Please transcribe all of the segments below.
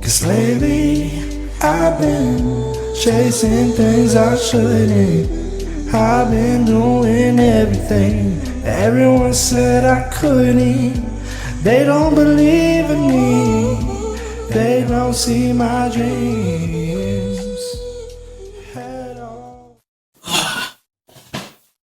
'Cause lately I've been chasing things I shouldn't. I've been doing everything that everyone said I couldn't. They don't believe in me. They don't see my dreams at all.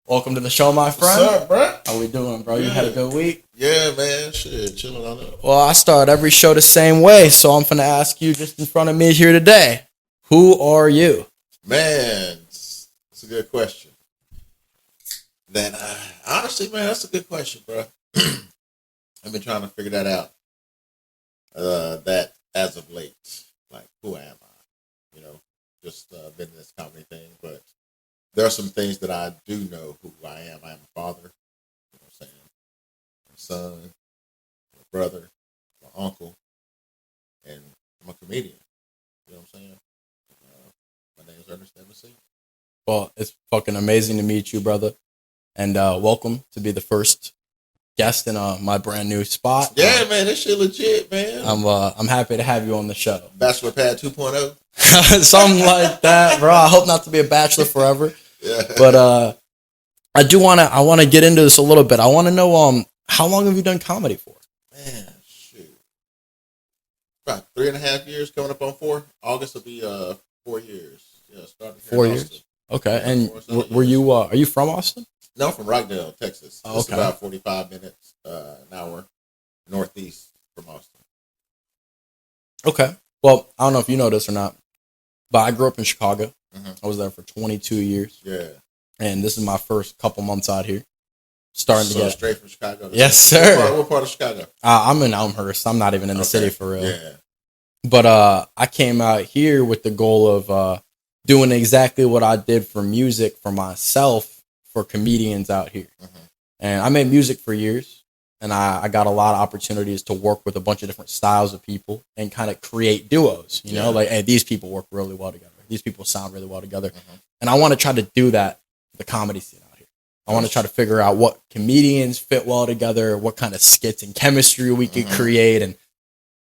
Welcome to the show, my friend. What's up, bro? How we doing, bro? You had a good week? Yeah, man. Shit, chilling on it. Well, I start every show the same way, so I'm finna ask you just in front of me here today. Who are you? Man, it's a good question. Then, honestly, man, that's a good question, bro. I've been trying to figure that out. That as of late, like, who am I? You know, just been in this comedy thing, but there are some things that I do know who I am. I am a father, you know what I'm saying? I'm a son, I'm a brother, I'm an uncle, and I'm a comedian. You know what I'm saying? My name is Ernest. Well, it's fucking amazing to meet you, brother. And welcome to be the first guest in my brand new spot. Yeah, man, this shit legit, man. I'm happy to have you on the show. Bachelor Pad 2.0. Something like that, bro. I hope not to be a bachelor forever. Yeah. But I wanna get into this a little bit. I wanna know how long have you done comedy for? Man, shoot. About 3.5 years, coming up on 4. August will be 4 years. Yeah, starting here 4 in years. Austin. Okay. Yeah, And were you are you from Austin? No, I'm from Rockdale, Texas. Oh, It's okay. about 45 minutes, an hour northeast from Austin. Okay. Well, I don't know if you know this or not, but I grew up in Chicago. Mhm. I was there for 22 years, Yeah. and this is my first couple months out here. Starting So to get. straight from Chicago. Yes, sir. What part of Chicago? I'm in Elmhurst. I'm not even in the Okay. city for real. Yeah. But I came out here with the goal of doing exactly what I did for music for myself for comedians out here. Mhm. And I made music for years, and I got a lot of opportunities to work with a bunch of different styles of people and kind of create duos. You know, Yeah. like, hey, these people work really well together. These people sound really well together. Mhm. And I want to try to do that for the comedy scene out here. I want to try to figure out what comedians fit well together, what kind of skits and chemistry we could create, and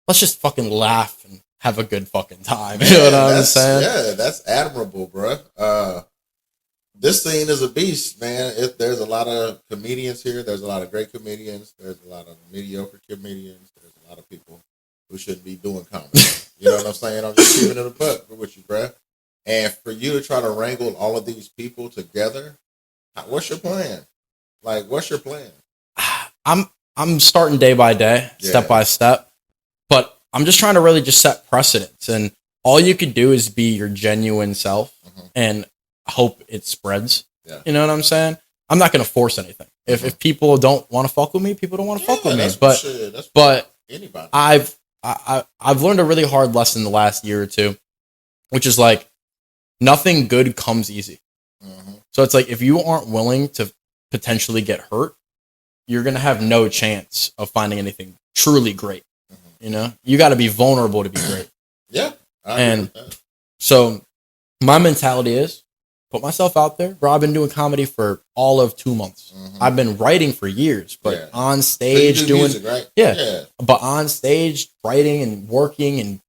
let's just fucking laugh and have a good fucking time. You know what I'm saying? Yeah, that's admirable, bro. This scene is a beast, man. There's a lot of comedians here. There's a lot of great comedians. There's a lot of mediocre comedians. There's a lot of people who shouldn't be doing comedy. You know what I'm saying? I'm just keeping it a buck with you, bro. And for you to try to wrangle all of these people together, what's your plan? Like, what's your plan? I'm starting day by day, step by step, but I'm just trying to really just set precedents, and all you could do is be your genuine self and hope it spreads. Yeah. You know what I'm saying? I'm not going to force anything. If people don't want to fuck with me, people don't want to fuck with me. But anybody. I've learned a really hard lesson the last year or two, which is like nothing good comes easy. So it's like if you aren't willing to potentially get hurt, you're going to have no chance of finding anything truly great. You know, you got to be vulnerable to be great. Yeah. And so my mentality is put myself out there. Bro, I've been doing comedy for all of 2 months. I've been writing for years, but on stage so you do doing music, right? yeah, but on stage writing and working and,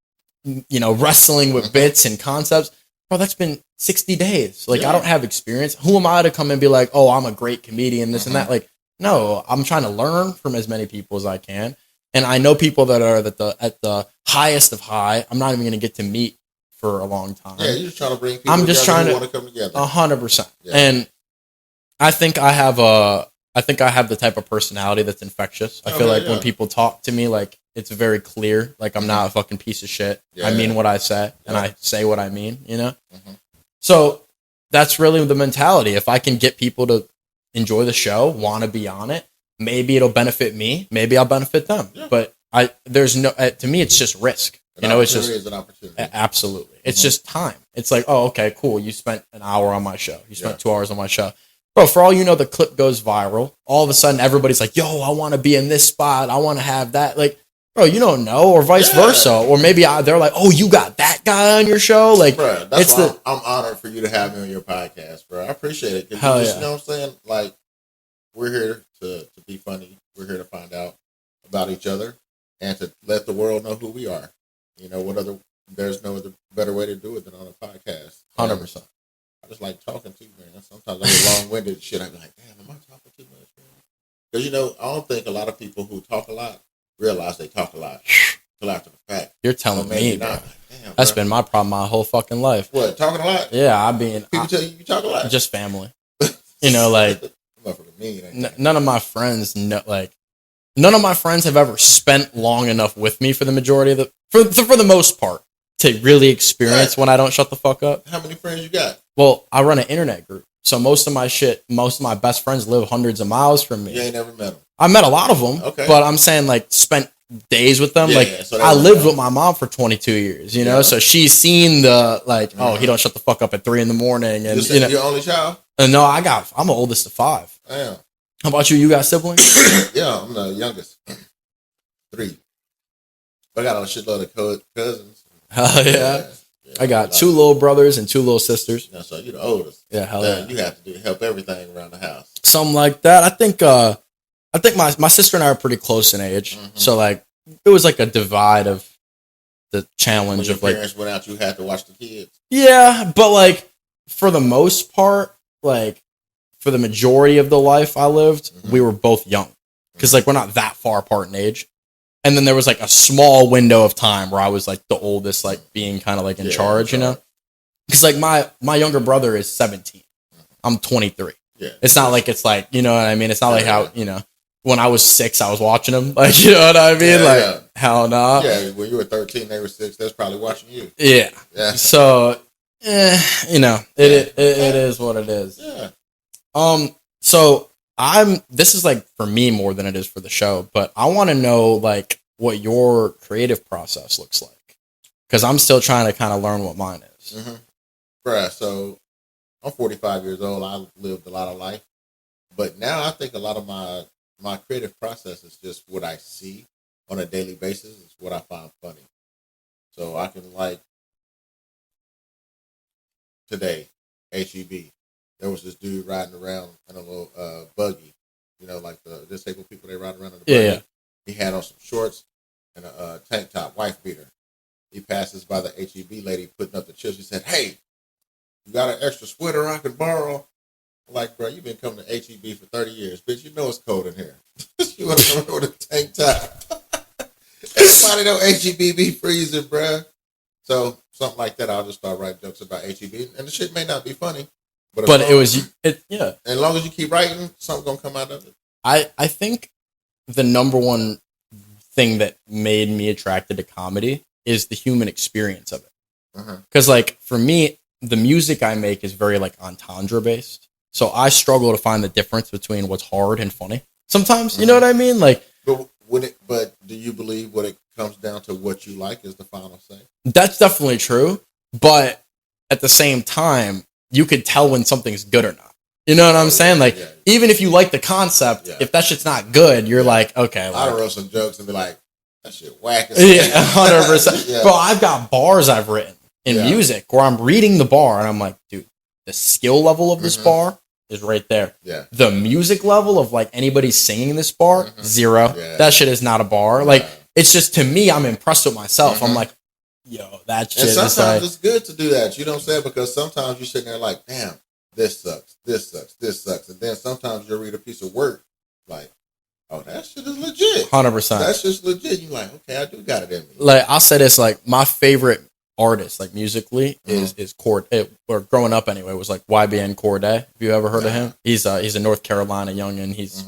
you know, wrestling with bits and concepts. Bro, that's been 60 days. Like, I don't have experience. Who am I to come and be like, oh, I'm a great comedian, this and that? Like, no, I'm trying to learn from as many people as I can. And I know people that are at the highest of high. I'm not even going to get to meet for a long time. Yeah, you're just trying to bring people I'm just trying who to want to come together. 100%. Yeah. And I think I have the type of personality that's infectious. I feel like when people talk to me, like, it's very clear. Like, I'm not a fucking piece of shit. Yeah. I mean what I say, and I say what I mean, you know? So that's really the mentality. If I can get people to enjoy the show, want to be on it, maybe it'll benefit me. Maybe I'll benefit them. Yeah. But there's no, to me, it's just risk. You know, it's just is an opportunity. Absolutely. It's just time. It's like, oh, okay, cool. You spent an hour on my show. You spent 2 hours on my show. Bro, for all you know, the clip goes viral. All of a sudden, everybody's like, yo, I want to be in this spot. I want to have that. Like, bro, you don't know, or vice versa. Or maybe they're like, oh, you got that guy on your show? Like, bro, that's why I'm honored for you to have me on your podcast, bro. I appreciate it. Hell you know what I'm saying? Like, we're here to be funny. We're here to find out about each other and to let the world know who we are. You know what other? There's no other better way to do it than on a podcast. 100%. I just like talking to you, man. Sometimes I get long-winded shit. I be like, damn, am I talking too much, man? Because, you know, I don't think a lot of people who talk a lot realize they talk a lot until after the fact. You're telling me, bro. Like, damn, that's bro. been my problem my whole fucking life. What, talking a lot? Yeah, People tell you talk a lot? Just family. You know, like, none of my friends know, like, none of my friends have ever spent long enough with me for the majority of for the most part to really experience when I don't shut the fuck up. How many friends you got? Well, I run an internet group. So most of my best friends live hundreds of miles from me. You ain't never met them. I met a lot of them, but I'm saying like spent days with them. So I lived with my mom for 22 years, you know, so she's seen the like, oh, he don't shut the fuck up at 3 a.m. and you know, your only child? No, I'm the oldest of 5. Damn. How about you? You got siblings? Yeah, I'm the youngest. 3. I got a shitload of cousins. Hell yeah. I got 2 little brothers and 2 little sisters. Yeah, so you're the oldest. Yeah, hell yeah. You have to help everything around the house. Something like that. I think my sister and I are pretty close in age. Mm-hmm. So like it was like a divide of the challenge when of like parents went out, you had to watch the kids. Yeah, but like for the most part, like for the majority of the life I lived, we were both young. Because like we're not that far apart in age. And then there was like a small window of time where I was like the oldest, like being kind of like in charge, you know? Because like my younger brother is 17. I'm 23. Yeah. It's not like it's like, you know what I mean? It's not like how, you know, when I was 6, I was watching him. Like, you know what I mean? Hell no. Yeah, when you were 13, they were 6. That's probably watching you. Yeah. So, you know, it is what it is. Yeah. So this is like for me more than it is for the show, but I want to know like what your creative process looks like. Because I'm still trying to kind of learn what mine is. Mm-hmm. Bruh, so I'm 45 years old. I lived a lot of life. But now I think a lot of my creative process is just what I see on a daily basis. It's what I find funny. So I can like today, HEB. There was this dude riding around in a little buggy. You know, like the disabled people, they ride around in a buggy. Yeah. He had on some shorts and a tank top, wife beater. He passes by the HEB lady putting up the chips. He said, "Hey, you got an extra sweater I can borrow?" I'm like, bro, you've been coming to HEB for 30 years. Bitch, you know it's cold in here. You want to come with a tank top. Everybody know HEB be freezing, bro. So something like that, I'll just start writing jokes about HEB. And the shit may not be funny. But yeah. As long as you keep writing, something's going to come out of it. I think the number one thing that made me attracted to comedy is the human experience of it. Because, like, for me, the music I make is very, like, entendre based. So I struggle to find the difference between what's hard and funny. Sometimes, you know what I mean? Like, but do you believe when it comes down to what you like is the final say? That's definitely true. But at the same time, you could tell when something's good or not. You know what I'm saying? Like, even if you like the concept, if that shit's not good, you're like, okay. Like, I wrote some jokes and be like, that shit whack. Yeah, 100%. Bro, I've got bars I've written in music where I'm reading the bar and I'm like, dude, the skill level of this bar is right there. Yeah. The music level of like anybody singing this bar, 0. Yeah. That shit is not a bar. Like, it's just, to me, I'm impressed with myself. I'm like, yo, that shit is like... And sometimes it's good to do that, you know what I'm saying? Because sometimes you're sitting there like, damn, this sucks, this sucks, this sucks. And then sometimes you'll read a piece of work like, oh, that shit is legit. 100%. That's just legit. You're like, okay, I do got it in me. Like, I'll say this, like, my favorite artist, like, musically, is Corday, or growing up anyway, was like YBN Corday. Have you ever heard of him? He's a North Carolina youngin'. He's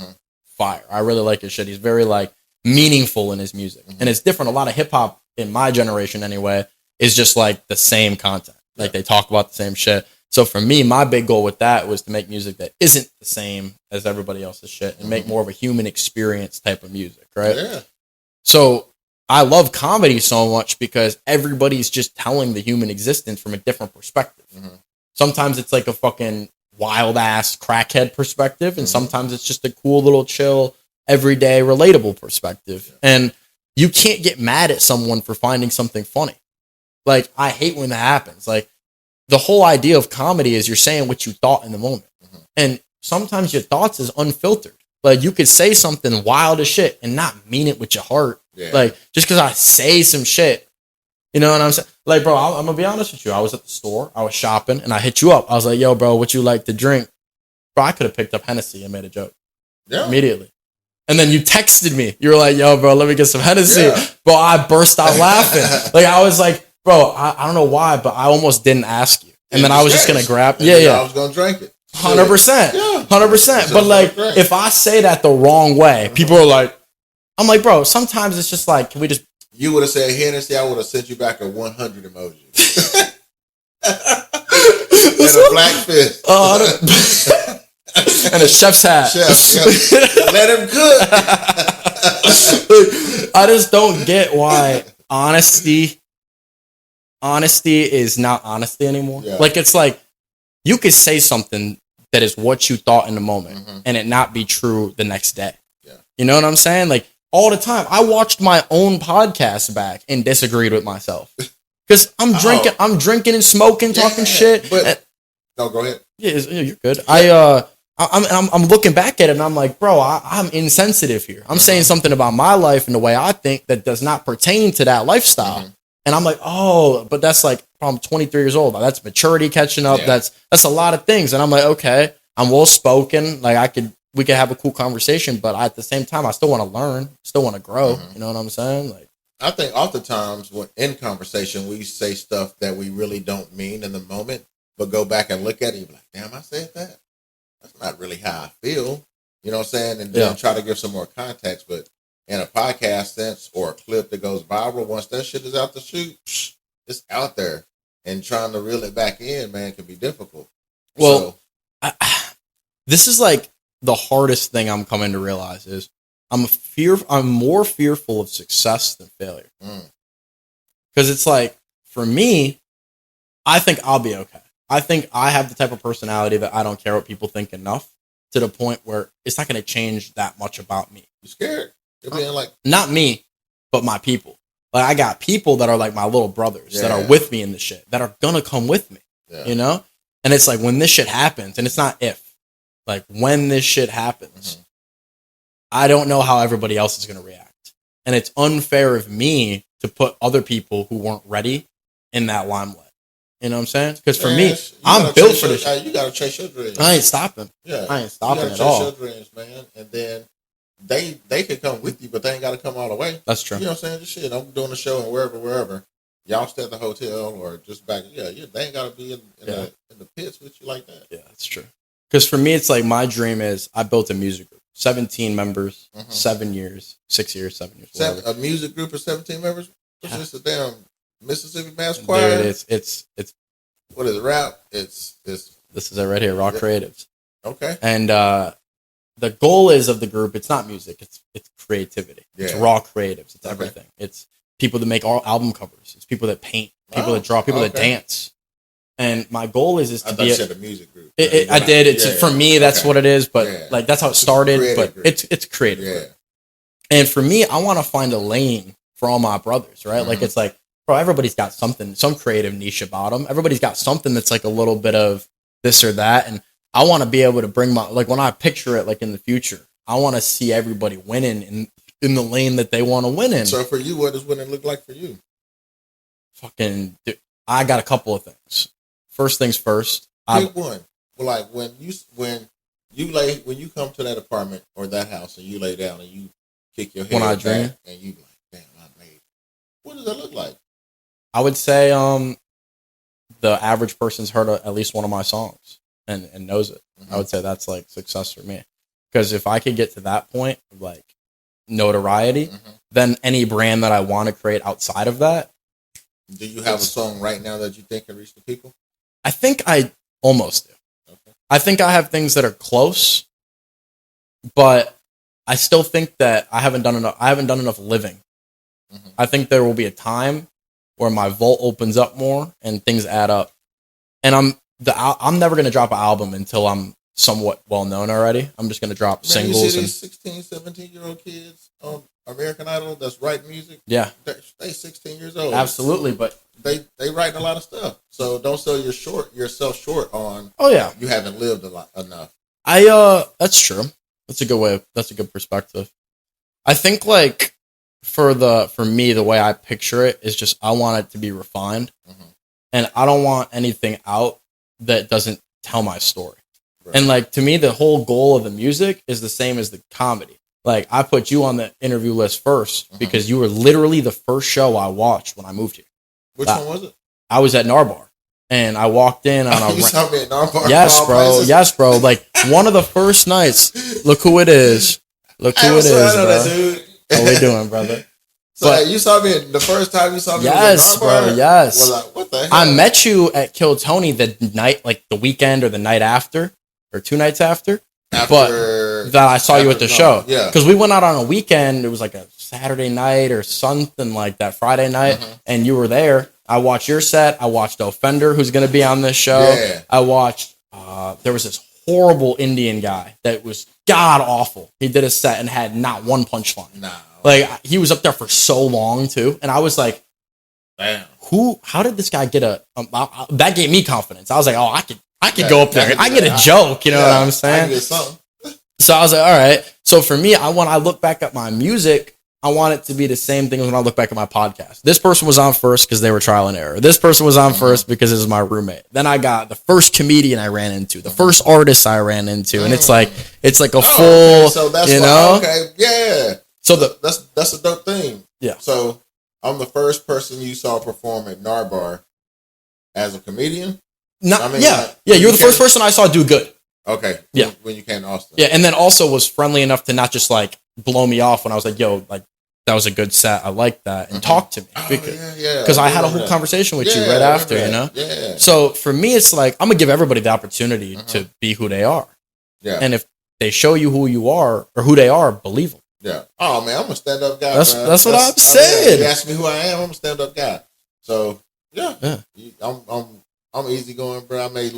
fire. I really like his shit. He's very, like, meaningful in his music. And it's different. A lot of hip-hop, in my generation anyway, is just, like, the same content. Like, they talk about the same shit. So for me, my big goal with that was to make music that isn't the same as everybody else's shit and make more of a human experience type of music, right? Yeah. So I love comedy so much because everybody's just telling the human existence from a different perspective. Sometimes it's like a fucking wild ass crackhead perspective, and sometimes it's just a cool little chill, everyday, relatable perspective. And you can't get mad at someone for finding something funny. Like, I hate when that happens. Like, the whole idea of comedy is you're saying what you thought in the moment. And sometimes your thoughts is unfiltered. Like, you could say something wild as shit and not mean it with your heart. Yeah. Like, just because I say some shit You know what I'm saying? Like, bro, I'm gonna be honest with you. I was at the store, I was shopping, and I hit you up. I was like, yo, bro, what you like to drink? Bro, I could have picked up Hennessy and made a joke immediately. And then you texted me. You were like, yo, bro, let me get some Hennessy. Yeah. Bro, I burst out laughing. Like, I was like, bro, I don't know why, but I almost didn't ask you. And then I was just going to grab. I was going to drink it. 100%. Yeah. 100%. But, like, if I say that the wrong way, people are like, I'm like, bro, sometimes it's just like, can we just. You would have said Hennessy, I would have sent you back a 100 emoji. And a black fist. And a chef's hat. Let him cook. I just don't get why honesty is not honesty anymore. Yeah. Like, it's like you could say something that is what you thought in the moment and it not be true the next day. Yeah. You know what I'm saying? Like, all the time. I watched my own podcast back and disagreed with myself. Because I'm drinking and smoking, talking shit. But, no, go ahead. Yeah, you're good. I'm looking back at it and I'm like, bro, I'm insensitive here. I'm saying something about my life and the way I think that does not pertain to that lifestyle. And I'm like, oh, but that's like, I'm 23 years old. That's maturity catching up. Yeah. That's a lot of things. And I'm like, okay, I'm well spoken. Like we could have a cool conversation, but at the same time, I still want to learn, still want to grow. You know what I'm saying? Like, I think oftentimes when in conversation, we say stuff that we really don't mean in the moment, but go back and look at it and be like, damn, I said that. That's not really how I feel. You know what I'm saying? And then try to give some more context. But in a podcast sense or a clip that goes viral, once that shit is out the chute, it's out there. And trying to reel it back in, man, can be difficult. Well, this is like the hardest thing I'm coming to realize is I'm more fearful of success than failure. Because it's like, for me, I think I'll be okay. I think I have the type of personality that I don't care what people think enough to the point where it's not going to change that much about me. You scared? You're being like, not me, but my people. Like, I got people that are like my little brothers that are with me in the shit, that are going to come with me, you know? And it's like, when this shit happens, and it's not if, like, when this shit happens, I don't know how everybody else is going to react. And it's unfair of me to put other people who weren't ready in that limelight. You know what I'm saying? Because for me, I'm built for this shit. You got to chase your dreams. I ain't stopping. Yeah. I ain't stopping at all. You got to chase your dreams, man. And then they can come with you, but they ain't got to come all the way. That's true. You know what I'm saying? Just shit. I'm doing a show and wherever. Y'all stay at the hotel or just back. Yeah, they ain't got to be in the pits with you like that. Yeah, that's true. Because for me, it's like my dream is I built a music group. 17 members, 7 years, 6 years, 7 years. A music group of 17 members? It's just a damn Mississippi Mass Choir. There it is. It's what is it, rap? It's this is it right here, Raw Creatives. Okay. And the goal is of the group, it's not music, it's creativity. Yeah. It's raw creatives. It's everything. It's people that make album covers. It's people that paint, people that draw, people that dance. And my goal is to be a music group. I did. It's for me. That's what it is. But like that's how it started. But it's creative. Yeah. And for me, I want to find a lane for all my brothers. Right. Like it's like, bro, everybody's got something, some creative niche about them. Everybody's got something that's like a little bit of this or that. And I want to be able to bring like when I picture it, like in the future, I want to see everybody winning in the lane that they want to win in. So for you, what does winning look like for you? I got a couple of things. First things first. Pick one. Well, like when you come to that apartment or that house and you lay down and you kick your head back and you like, damn, I made it. What does that look like? I would say the average person's heard at least one of my songs and knows it. I would say that's like success for me. Because if I could get to that point of like notoriety, then any brand that I want to create outside of that. Do you have a song right now that you think can reach the people? I think I almost do. Okay. I think I have things that are close, but I still think that I haven't done enough living. I think there will be a time where my vault opens up more and things add up. And I'm never going to drop an album until I'm somewhat well known already. I'm just going to drop singles. You see these 16, 17-year-old kids on American Idol that's writing music? Yeah. They 16 years old. Absolutely, but they writing a lot of stuff. So don't sell yourself short on you haven't lived enough. That's true. That's a good perspective. I think like for me, the way I picture it is just I want it to be refined, and I don't want anything out that doesn't tell my story. Right. And like to me, the whole goal of the music is the same as the comedy. Like I put you on the interview list first because you were literally the first show I watched when I moved here. Which one was it? I was at Narbar, and I walked in on a. You saw me at Narbar. Yes, bro. Yes, bro. Like one of the first nights. Look who it is. Look who it is, bro. That, dude. How we doing, brother? So but, you saw me the first time you saw me. Yes, bro. Yes. Well, like, what the hell? I met you at Kill Tony the night, like the weekend or the night after, or 2 nights after. But that I saw you at the show. Yeah. Because we went out on a weekend. It was like a Saturday night or something like that, Friday night, and you were there. I watched your set. I watched Offender, who's going to be on this show. Yeah. I watched. There was this horrible Indian guy that was god awful. He did a set and had not one punchline. Nah. Like he was up there for so long too, and I was like, "Damn, how did this guy get a?" That gave me confidence. I was like, "Oh, I could go up there. I get a joke." You know what I'm saying? I get something. So I was like, "All right." So for me, when I look back at my music, I want it to be the same thing as when I look back at my podcast. This person was on first because they were trial and error. This person was on first because this is my roommate. Then I got the first comedian I ran into, the first artist I ran into, and it's like a full. Okay. So that's okay, yeah. So that's a dope thing. Yeah. So I'm the first person you saw perform at Narbar as a comedian. You're the first person I saw do good. Okay. Yeah. When you came to Austin. Yeah, and then also was friendly enough to not just like blow me off when I was like, "Yo, like that was a good set. I like that," and talk to me because I had a whole conversation with you right after, you know. Yeah. So for me, it's like I'm gonna give everybody the opportunity to be who they are. Yeah. And if they show you who you are or who they are, believe them. Yeah. Oh man, I'm a stand-up guy. That's what I'm saying. You ask me who I am, I'm a stand-up guy. So yeah. I'm easygoing, bro. I may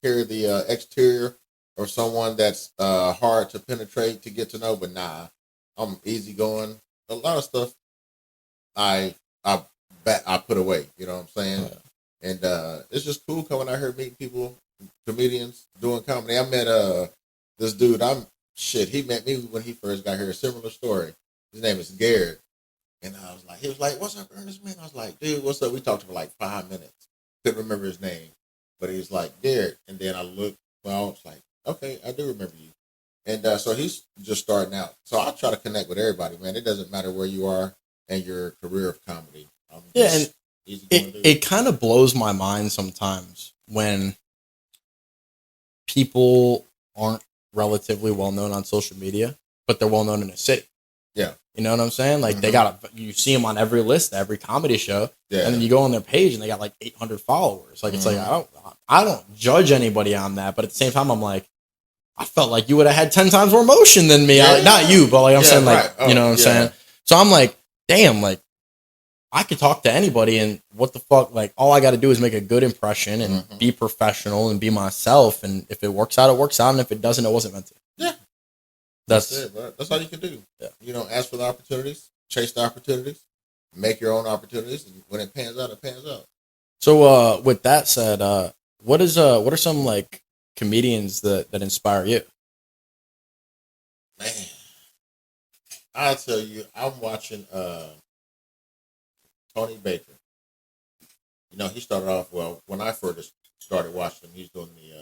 carry the exterior of someone that's hard to penetrate to get to know, but nah, I'm easygoing. A lot of stuff I put away. You know what I'm saying? Yeah. And it's just cool coming out here meeting people, comedians doing comedy. I met this dude. He met me when he first got here. A similar story. His name is Garrett. And he was like, "What's up, Ernest, man?" I was like, "Dude, what's up?" We talked for like 5 minutes. Couldn't remember his name. But he was like, "Garrett." And then I looked, I was like, "Okay, I do remember you." And so he's just starting out. So I try to connect with everybody, man. It doesn't matter where you are in your career of comedy. And it kind of blows my mind sometimes when people aren't relatively well known on social media, but they're well known in a city. Yeah. You know what I'm saying? Like you see them on every list, every comedy show, and then you go on their page and they got like 800 followers. Like it's like I don't judge anybody on that, but at the same time I'm like, I felt like you would have had 10 times more motion than me. Not you, but like I'm saying, like you know what I'm saying. So I'm like, damn, like I could talk to anybody, and what the fuck? Like all I got to do is make a good impression and be professional and be myself. And if it works out, it works out, and if it doesn't, it wasn't meant to. Yeah. That's it, bro. That's all you can do. Yeah. You know, ask for the opportunities, chase the opportunities, make your own opportunities, and when it pans out, it pans out. So, with that said, what are some like comedians that inspire you? Man, I'll tell you, I'm watching Tony Baker. You know, he started off when I first started watching him. He's doing the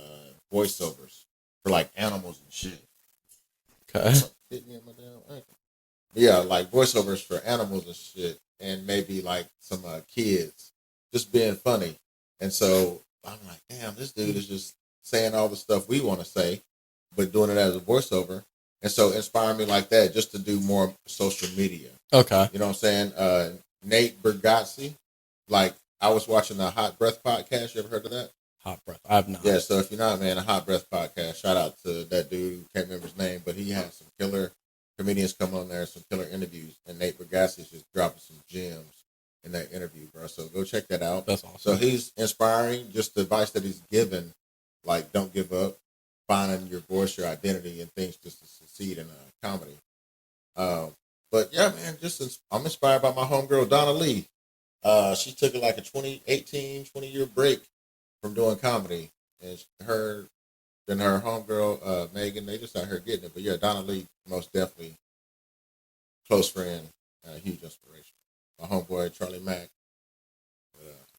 voiceovers for like animals and shit. Okay. Yeah, like voiceovers for animals and shit, and maybe like some kids, just being funny. And so I'm like, damn, this dude is just saying all the stuff we want to say, but doing it as a voiceover. And so inspiring me like that, just to do more social media. Okay. You know what I'm saying? Nate Bargatze, like I was watching the Hot Breath podcast. You ever heard of that? Hot Breath. I have not. Yeah, so if you're not, man, a Hot Breath podcast, shout out to that dude who can't remember his name, but he had some killer comedians come on there, some killer interviews, and Nate Bargatze is just dropping some gems in that interview, bro. So go check that out. That's awesome. So he's inspiring, just the advice that he's given, like don't give up, finding your voice, your identity, and things just to succeed in comedy. But yeah, man, I'm inspired by my homegirl, Donna Lee. She took like a 20-year break from doing comedy, and her homegirl Megan, they just out here getting it. But yeah, Donna Lee, most definitely close friend, huge inspiration. My homeboy Charlie Mack.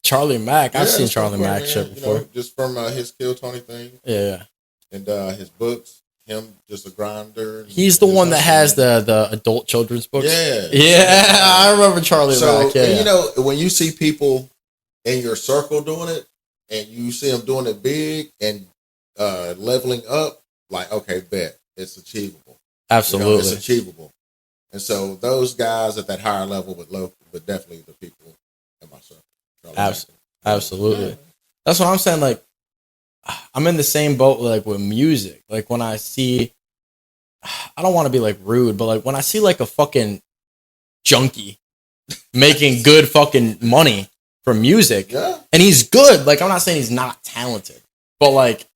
Charlie Mack. I've seen it's Charlie cool, Mack man. shit before. Just from his Kill Tony thing. Yeah. And his books. Him just a grinder. He's the one that has the adult children's books. Yeah. Yeah, I remember Charlie Mack. Yeah. And when you see people in your circle doing it, and you see them doing it big and leveling up, like, okay, bet it's achievable. Absolutely, it's achievable. And so those guys at that higher level, but definitely the people in my circle. Absolutely. Yeah. That's what I'm saying. Like, I'm in the same boat like with music. Like when I see, I don't want to be like rude, but like when I see like a fucking junkie making good fucking money from music, and he's good. Like I'm not saying he's not talented, but like,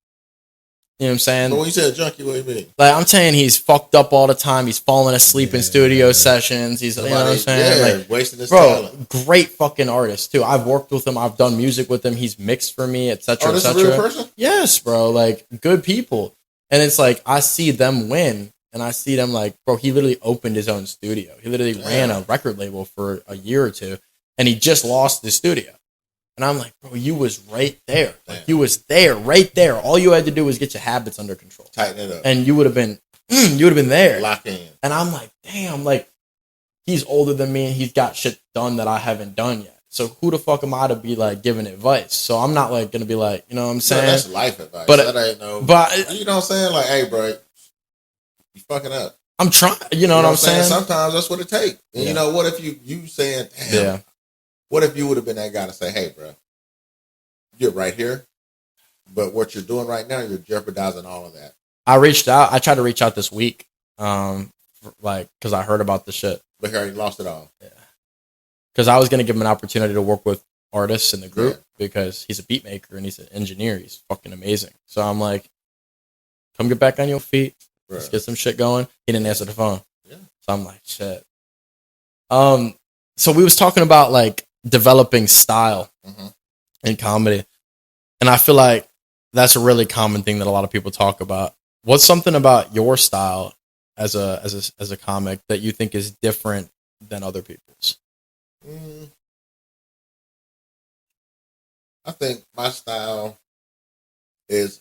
you know what I'm saying? But when you say a junkie, what do you mean? Like I'm saying he's fucked up all the time. He's falling asleep in studio sessions. He's, you know what I'm saying? Like, wasting his talent. Great fucking artist too. I've worked with him. I've done music with him. He's mixed for me, etc. This is a real person? Yes, bro. Like good people. And it's like I see them win, and I see them like, bro. He literally opened his own studio. He literally ran a record label for a year or two, and he just lost the studio. And I'm like, bro, you was right there. Like, you was there, right there. All you had to do was get your habits under control. Tighten it up. And you would have been there. Lock in. And I'm like, damn, like, he's older than me and he's got shit done that I haven't done yet. So who the fuck am I to be, like, giving advice? So I'm not, like, going to be like, you know what I'm saying? No, that's life advice. But, that ain't no... But, you know what I'm saying? Like, hey, bro, you fucking up. I'm trying, you know what I'm saying? Sometimes that's what it takes. And you know, what if you saying, damn, what if you would have been that guy to say, hey, bro, you're right here, but what you're doing right now, you're jeopardizing all of that. I tried to reach out this week, because I heard about the shit. But he already lost it all. Yeah. Because I was going to give him an opportunity to work with artists in the group because he's a beat maker and he's an engineer. He's fucking amazing. So I'm like, come get back on your feet. Let's get some shit going. He didn't answer the phone. Yeah. So I'm like, shit. So we was talking about like developing style in comedy. And I feel like that's a really common thing that a lot of people talk about. What's something about your style as a comic that you think is different than other people's? I think my style is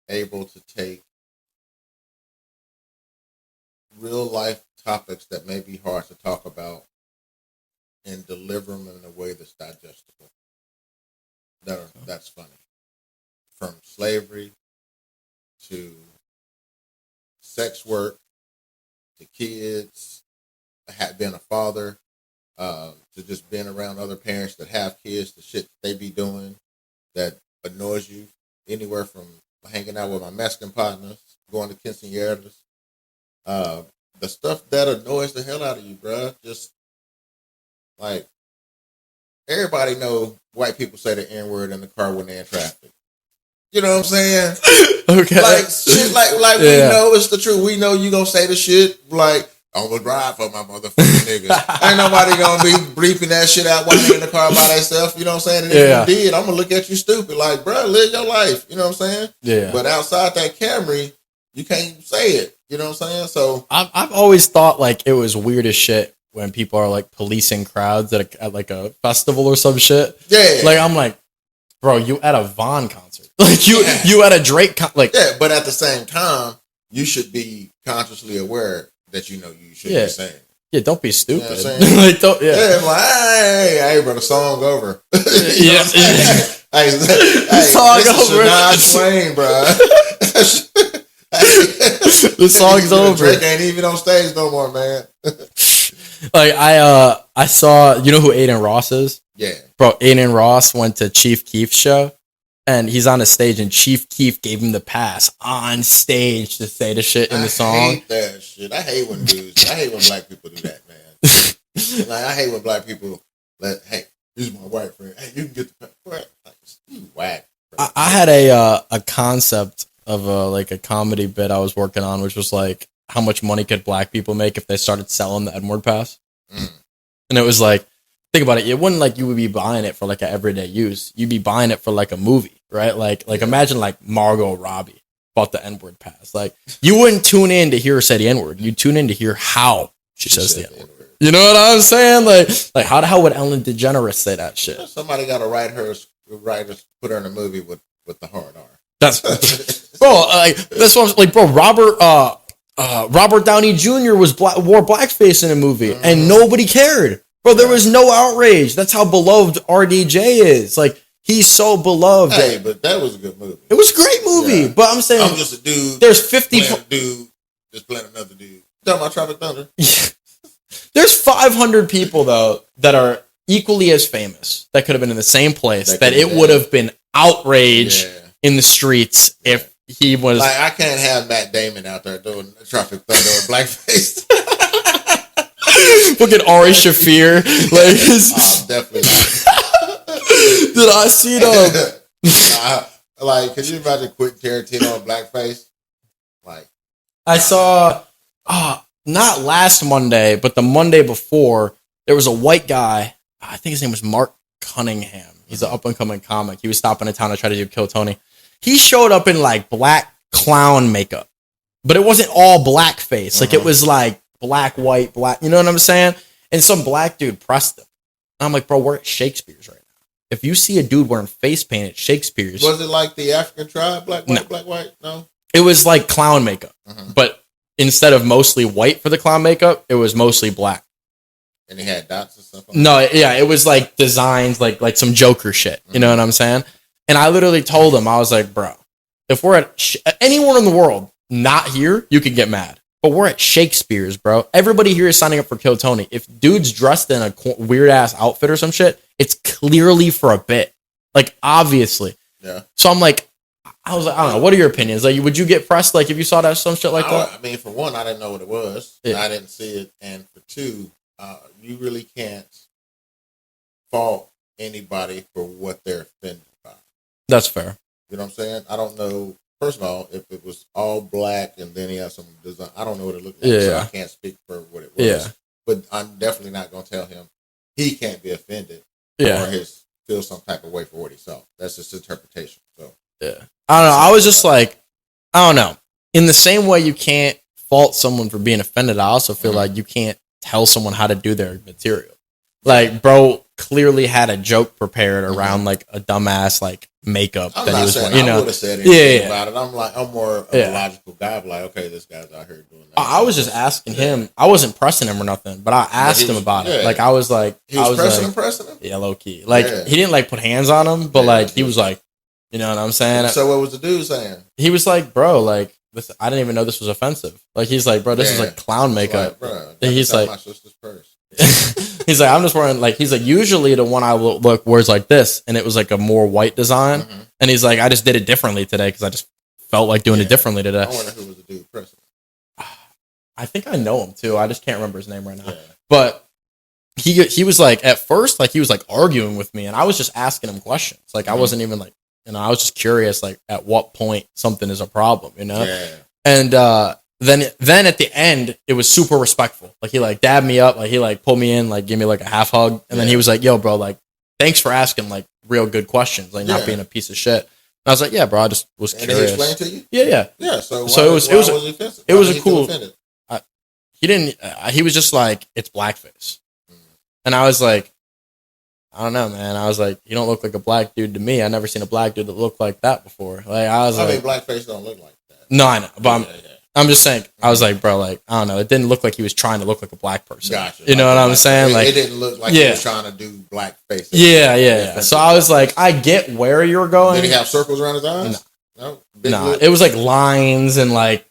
able to take real life topics that may be hard to talk about and deliver them in a way that's digestible. That's funny. From slavery to sex work to kids, being a father, to just being around other parents that have kids, the shit they be doing that annoys you. Anywhere from hanging out with my Mexican partners, going to quinceañeras, the stuff that annoys the hell out of you, bruh. Just like everybody know white people say the N-word in the car when they're in traffic. You know what I'm saying? Okay. Like shit, like we know it's the truth. We know you gonna say the shit like I'm gonna drive for my motherfucking niggas. Ain't nobody gonna be bleeping that shit out while you're in the car by themselves. You know what I'm saying? And if you did, I'm gonna look at you stupid. Like, bro, live your life. You know what I'm saying? Yeah. But outside that Camry, you can't say it. You know what I'm saying? So I've always thought like it was weird as shit when people are like policing crowds at like a festival or some shit. Yeah. Like I'm like, bro, you at a Vaughn concert. Like you at a Drake like but at the same time, you should be consciously aware that you know you should be saying. Yeah, don't be stupid. You know what I'm saying? Like, don't, I'm like, hey, bro, the song over. Yeah. Hey, the song this over. Is Shania Twain, bro. The song's over. Drake ain't even on stage no more, man. Like I saw, you know who Aiden Ross is? Yeah. Bro, Aiden Ross went to Chief Keef's show and he's on the stage and Chief Keef gave him the pass on stage to say the shit in the song. I hate that shit. I hate when black people do that, man. Like I hate when black people hey, this is my white friend. Hey, you can get the pass. Like, you whack. I had a concept of a comedy bit I was working on, which was like, how much money could black people make if they started selling the N-word pass? And it was like, think about it. It wouldn't like you would be buying it for like an everyday use. You'd be buying it for like a movie, right? Like imagine like Margot Robbie bought the N-word pass. Like you wouldn't tune in to hear her say the N-word. You'd tune in to hear how she says the N-word. You know what I'm saying? Like how the hell would Ellen DeGeneres say that shit? Somebody got to put her in a movie with the hard R. That's bro. That's what I'm like, bro. Robert Downey Jr. wore blackface in a movie, and nobody cared, bro. There was no outrage. That's how beloved RDJ is. Like he's so beloved. Hey, but that was a good movie. It was a great movie, but I'm saying I'm just a dude. There's 50 dude just playing another dude. Talking about Tropic Thunder. There's 500 people though that are equally as famous that could have been in the same place that it would have been outrage in the streets if he was like, I can't have Matt Damon out there doing Tropic Thunder with blackface. Look at Ari Shaffir. Like definitely not. Did I see them? Like, could you imagine Quentin Tarantino on blackface? Like, I saw not last Monday, but the Monday before, there was a white guy. I think his name was Mark Cunningham. He's an up-and-coming comic. He was stopping in town to try to do Kill Tony. He showed up in, like, black clown makeup. But it wasn't all blackface. Like, it was, like, black, white, black. You know what I'm saying? And some black dude pressed him. And I'm like, bro, we're at Shakespeare's right now. If you see a dude wearing face paint at Shakespeare's... Was it like the African tribe? Black, white, black, white? No? It was, like, clown makeup. But instead of mostly white for the clown makeup, it was mostly black. And he had dots and stuff? No, yeah, it was like designs, like some Joker shit. You know what I'm saying? And I literally told him, I was like, bro, if we're at anywhere in the world, not here, you can get mad. But we're at Shakespeare's, bro. Everybody here is signing up for Kill Tony. If dude's dressed in a weird ass outfit or some shit, it's clearly for a bit. Like, obviously. Yeah. So I'm like, I was like, I don't know. What are your opinions? Like, would you get pressed, like, if you saw that some shit like that? I mean, for one, I didn't know what it was. Yeah. I didn't see it. And for two, you really can't fault anybody for what they're offended by. That's fair. You know what I'm saying? I don't know. First of all, if it was all black and then he had some design, I don't know what it looked like. Yeah. So I can't speak for what it was. Yeah. But I'm definitely not going to tell him he can't be offended or feel some type of way for what he saw. That's just interpretation. So yeah, I don't know. I was just like, I don't know. In the same way you can't fault someone for being offended, I also feel like you can't tell someone how to do their material. Like, bro clearly had a joke prepared around like a dumbass like makeup I'm that not he was saying wearing, you know. I would have said anything about it. I'm more of a logical guy. I'm like, okay, this guy's out here doing that. I was just asking him. I wasn't pressing him or nothing, but I asked him about it. Like, I was like, he was pressing him. Yeah, low key. Like, he didn't like put hands on him, but like he was like, you know what I'm saying? So what was the dude saying? He was like, bro, like, this, I didn't even know this was offensive. Like, he's like, bro, this is like clown makeup. Like, bro, he's like, my sister's purse. He's like, I'm just wearing like, he's like, usually the one I look wears like this, and it was like a more white design, and he's like, I just did it differently today because I just felt like doing it differently today. I wonder who was the dude pressing. I think I know him too. I just can't remember his name right now. But he was like, at first, like he was like arguing with me, and I was just asking him questions. Like I wasn't even like, you know, I was just curious, like at what point something is a problem, you know? Yeah. And then at the end, it was super respectful. Like he like dabbed me up, like he like pulled me in, like gave me like a half hug, and then he was like, "Yo, bro, like thanks for asking like real good questions, like not being a piece of shit." And I was like, "Yeah, bro, I just was curious." He explained to you? Yeah. Yeah. So it was offensive? It was a cool. He didn't. He was just like, it's blackface, and I was like, I don't know, man. I was like, you don't look like a black dude to me. I never seen a black dude that looked like that before. Like I mean, blackface don't look like that. No, I know, but I'm just saying. I was like, bro, like I don't know. It didn't look like he was trying to look like a black person. Gotcha. You know what I'm saying? Like it didn't look like he was trying to do blackface. Yeah. So I was like, I get where you're going. Did he have circles around his eyes? No. It was like lines and like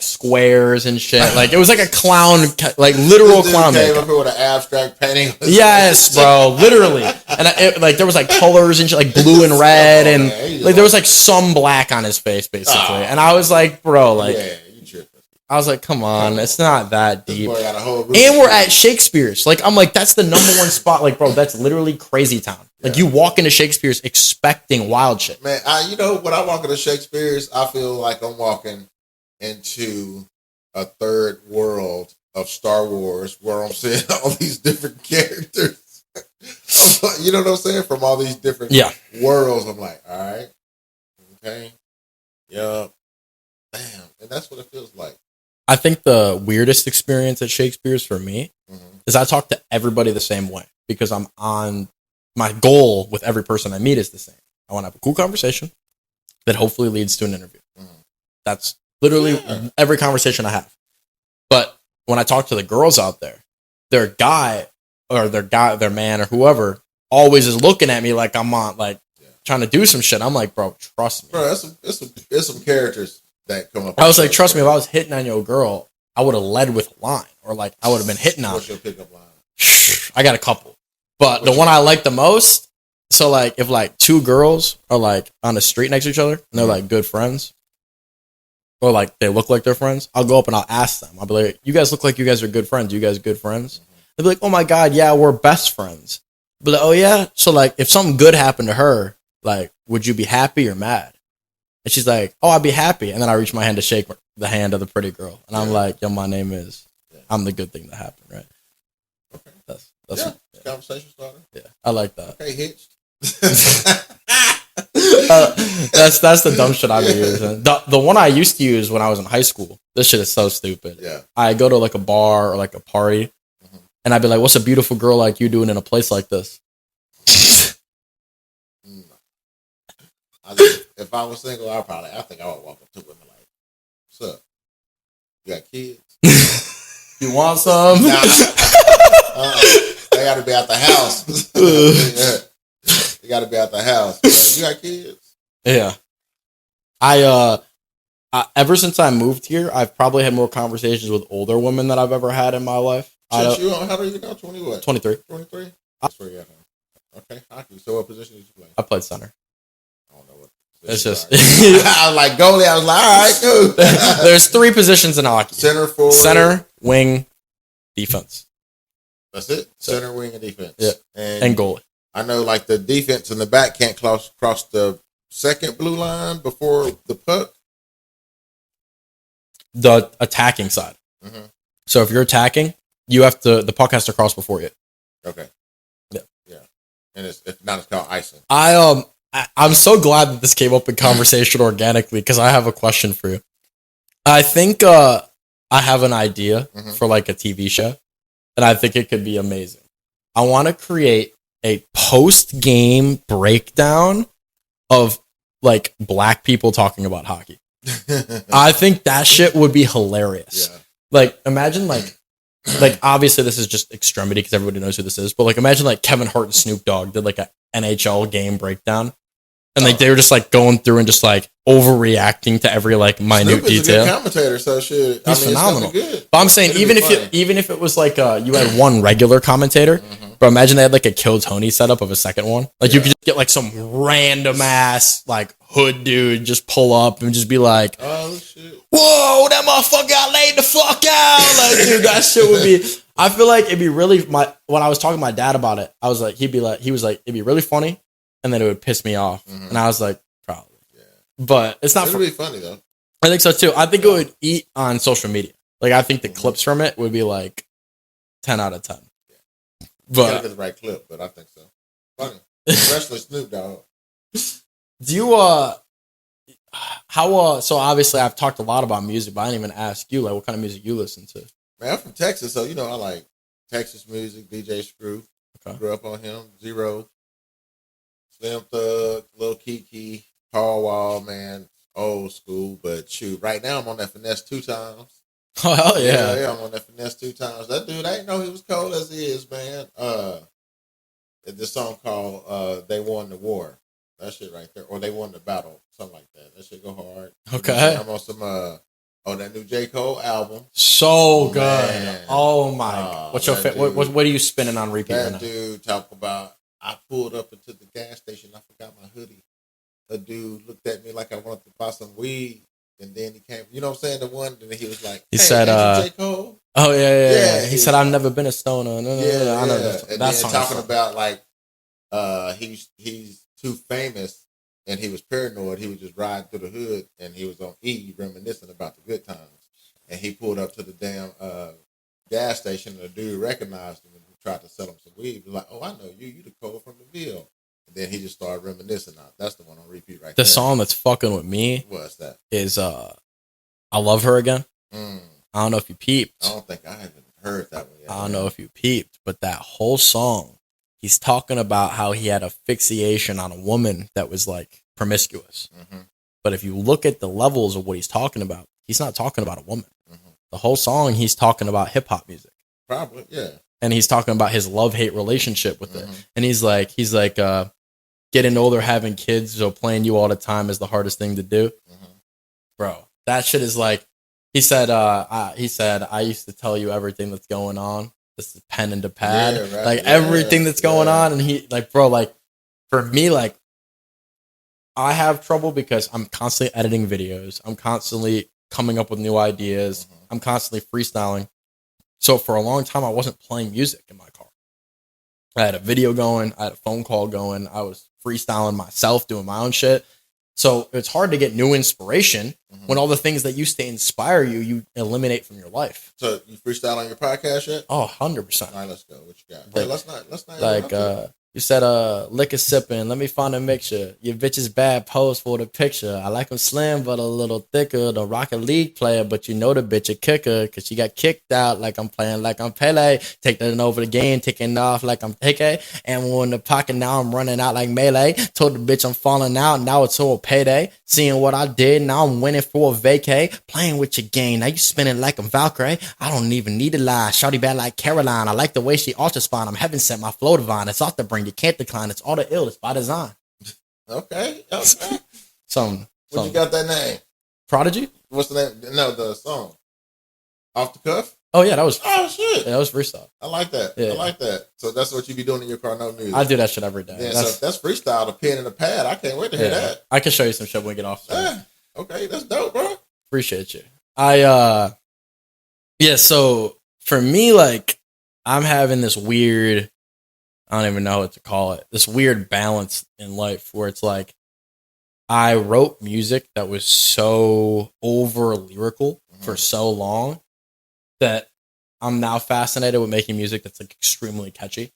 squares and shit. Like it was like a clown, like literal clown makeup. Came up here with an abstract painting. Yes, bro, literally. And like there was like colors and shit, like blue and red, and like there was like some black on his face, basically. And I was like, bro, like, I was like, come on, it's not that deep. And we're at Shakespeare's. Like I'm like, that's the number one spot. Like, bro, that's literally crazy town. Like you walk into Shakespeare's expecting wild shit. Man, you know when I walk into Shakespeare's, I feel like I'm walking into a third world of Star Wars where I'm seeing all these different characters. You know what I'm saying? From all these different worlds. I'm like, all right, okay, yeah, damn. And that's what it feels like. I think the weirdest experience at Shakespeare's for me is I talk to everybody the same way because I'm on my goal with every person I meet is the same. I want to have a cool conversation that hopefully leads to an interview. That's literally every conversation I have. But when I talk to the girls out there, their guy or their man or whoever always is looking at me like I'm on like trying to do some shit. I'm like, bro, trust me. Bro, it's some characters that come up. I was like, trust me, if I was hitting on your girl, I would have led with a line or like I would have been hitting on. What's your pickup line? I got a couple. But the one I like the most, so like if like two girls are like on the street next to each other and they're like good friends, or like they look like they're friends, I'll go up and I'll ask them. I'll be like, you guys look like you guys are good friends. You guys good friends? They'll be like, oh my God, yeah, we're best friends. But like, oh yeah? So like if something good happened to her, like, would you be happy or mad? And she's like, oh, I'd be happy. And then I reach my hand to shake the hand of the pretty girl. And I'm like, yo, my name is, I'm the good thing that happened, right? Okay. That's conversation starter. Yeah, I like that. Okay, hitched. That's the dumb shit I've been using. The one I used to use when I was in high school. This shit is so stupid. Yeah. I go to like a bar or like a party, and I'd be like, "What's a beautiful girl like you doing in a place like this?" If I was single, I think I would walk up to women like, "What's up? You got kids? You want some?" Nah. They got to be out the house. They got to be out the house. Like, you got kids? Yeah. I ever since I moved here, I've probably had more conversations with older women than I've ever had in my life. How old are you now? 20 what? 23. 23? That's where you at, huh? Okay, hockey. So what position did you play? I played center. I don't know what. It's just I was like goalie. I was like, all right, cool. There's 3 positions in hockey: center, wing, defense. That's it. Center, wing, and defense. Yeah, and goalie. I know, like the defense in the back can't cross the second blue line before the puck. The attacking side. Mm-hmm. So if you're attacking, the puck has to cross before you. Okay. Yeah. And if not, it's called icing. I'm so glad that this came up in conversation organically because I have a question for you. I think I have an idea for like a TV show, and I think it could be amazing. I want to create a post-game breakdown of like black people talking about hockey. I think that shit would be hilarious. Yeah. Like imagine like obviously this is just extremity because everybody knows who this is, but like imagine like Kevin Hart and Snoop Dogg did like a NHL game breakdown. And like they were just like going through and just like overreacting to every like minute Snoop is detail. A good commentator, so shit. He's phenomenal. Good. But I'm saying even if it was like you had one regular commentator, but imagine they had like a Kill Tony setup of a second one. Like you could just get like some random ass like hood dude just pull up and just be like, "Oh shit! Whoa, that motherfucker got laid the fuck out!" Like dude, that shit would be. I feel like it'd be really when I was talking to my dad about it, I was like, he was like, it'd be really funny. And then it would piss me off. And I was like, probably. Yeah. But it's not. It would be funny, though. I think so, too. I think it would eat on social media. Like, I think the clips from it would be like 10 out of 10. Yeah. But you gotta get the right clip, but I think so. Funny. Especially Snoop Dogg. Do you, so obviously I've talked a lot about music, but I didn't even ask you, like, what kind of music you listen to? Man, I'm from Texas, so, you know, I like Texas music, DJ Screw. Okay. Grew up on him, Zero. Slim Thug, Lil Kiki, Paul Wall, man, old school. But shoot, right now I'm on that Finesse 2 times. Oh hell yeah! Yeah, I'm on that Finesse 2 times. That dude, I didn't know he was cold as he is, man. This song called "They Won the War." That shit right there, or "They Won the Battle," something like that. That shit go hard. Okay. I'm on some that new J. Cole album. So good. Man. Oh my! What's your what are you spinning on repeat? That dude talk about. I pulled up into the gas station. I forgot my hoodie. A dude looked at me like I wanted to buy some weed, and then he came. You know what I'm saying? The one, and he was like, he said, J. Cole? Oh yeah. He said, "I've never been a stoner." No, I know that. And then talking about like, he's too famous, and he was paranoid. He was just riding through the hood, and he was on E, reminiscing about the good times. And he pulled up to the damn gas station, and the dude recognized him. Tried to sell him some weed. He was like, "Oh, I know you. You the Cole from the Ville." And then he just started reminiscing. That's the one on repeat right there. The song that's fucking with me. What's that? Is I Love Her Again. I don't know if you peeped. I don't think I haven't heard that one yet. I don't know if you peeped, but that whole song, he's talking about how he had a fixation on a woman that was like promiscuous. Mm-hmm. But if you look at the levels of what he's talking about, he's not talking about a woman. Mm-hmm. The whole song, he's talking about hip hop music. Probably, yeah. And he's talking about his love-hate relationship with it. And he's like, getting older, having kids, so playing you all the time is the hardest thing to do. Mm-hmm. Bro, that shit is like, he said, I used to tell you everything that's going on. This is pen and the pad. Yeah, right. Like everything that's going on. And he like, bro, like for me, like I have trouble because I'm constantly editing videos. I'm constantly coming up with new ideas. Mm-hmm. I'm constantly freestyling. So for a long time, I wasn't playing music in my car. I had a video going. I had a phone call going. I was freestyling myself, doing my own shit. So it's hard to get new inspiration when all the things that used to inspire you, you eliminate from your life. So you freestyle on your podcast yet? Oh, 100%. All right, let's go. What you got? Hey, let's not. Like, you said, liquor sipping. Let me find a mixture. Your bitch is bad. Pose for the picture. I like him slim, but a little thicker. The Rocket League player, but you know the bitch a kicker. Cause she got kicked out like I'm playing like I'm Pele. Taking over the game, taking off like I'm Pique. And we're in the pocket now. I'm running out like Melee. Told the bitch I'm falling out. Now it's all payday. Seeing what I did. Now I'm winning for a vacay. Playing with your game. Now you spinning like I'm Valkyrie. I don't even need to lie. Shawty bad like Caroline. I like the way she ultra spine. I'm heaven sent. My flow divine. It's off the brain. You can't decline. It's all the ill. It's by design. Okay. Some. What you got that name? Prodigy? What's the name? No, the song. Off the cuff? Oh, yeah, that was. Oh, shit. Yeah, that was freestyle. I like that. Yeah. I like that. So that's what you be doing in your car, no music. I do that shit every day. Yeah, that's freestyle, the pen and the pad. I can't wait to hear that. I can show you some shit when we get off. Yeah. Okay, that's dope, bro. Appreciate you. So for me, like, I'm having this weird, I don't even know what to call it, this weird balance in life where it's like, I wrote music that was so over lyrical for so long that I'm now fascinated with making music that's like extremely catchy.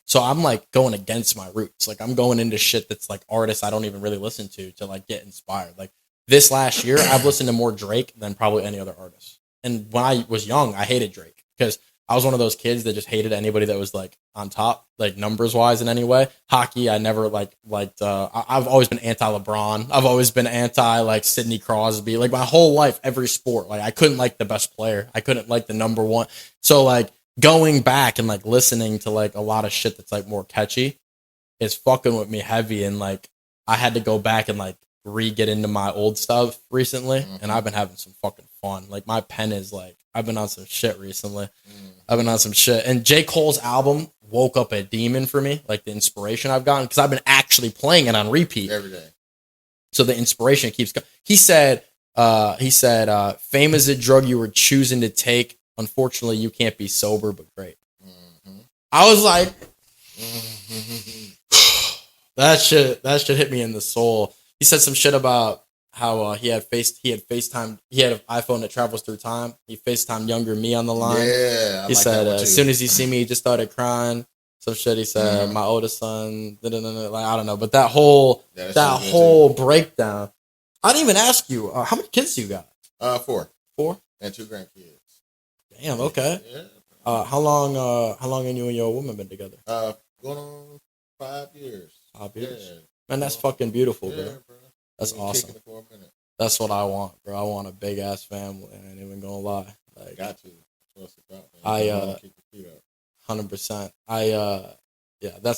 So I'm like going against my roots. Like I'm going into shit that's like artists I don't even really listen to like get inspired. Like this last year, I've listened to more Drake than probably any other artist. And when I was young, I hated Drake because I was one of those kids that just hated anybody that was like on top, like numbers wise in any way. Hockey, I never liked. I've always been anti LeBron. I've always been anti like Sidney Crosby. Like my whole life, every sport. Like I couldn't like the best player. I couldn't like the number one. So like going back and like listening to like a lot of shit that's like more catchy is fucking with me heavy. And like I had to go back and like get into my old stuff recently, and I've been having some fucking fun. Like my pen is like, I've been on some shit recently. I've been on some shit. And J. Cole's album woke up a demon for me, like the inspiration I've gotten, because I've been actually playing it on repeat every day. So the inspiration keeps going. He said, fame is a drug you were choosing to take. Unfortunately, you can't be sober, but great. I was like, that shit hit me in the soul. He said some shit about how he had an iPhone that travels through time. He FaceTimed younger me on the line. Yeah, he said as soon as he see me, he just started crying. Some shit. He said my oldest son. Like I don't know, but that whole breakdown. I didn't even ask you how many kids do you got? 4. 4 and 2 grandkids. Damn. Okay. Yeah. How long have you and your woman been together? Going on 5 years. 5 years. Yeah. Man, that's fucking beautiful, bro. Bro. That's awesome. That's what I want, bro. I want a big ass family. I ain't even gonna lie. Like, got to. That's what it's about, man. Keep your feet up. 100%.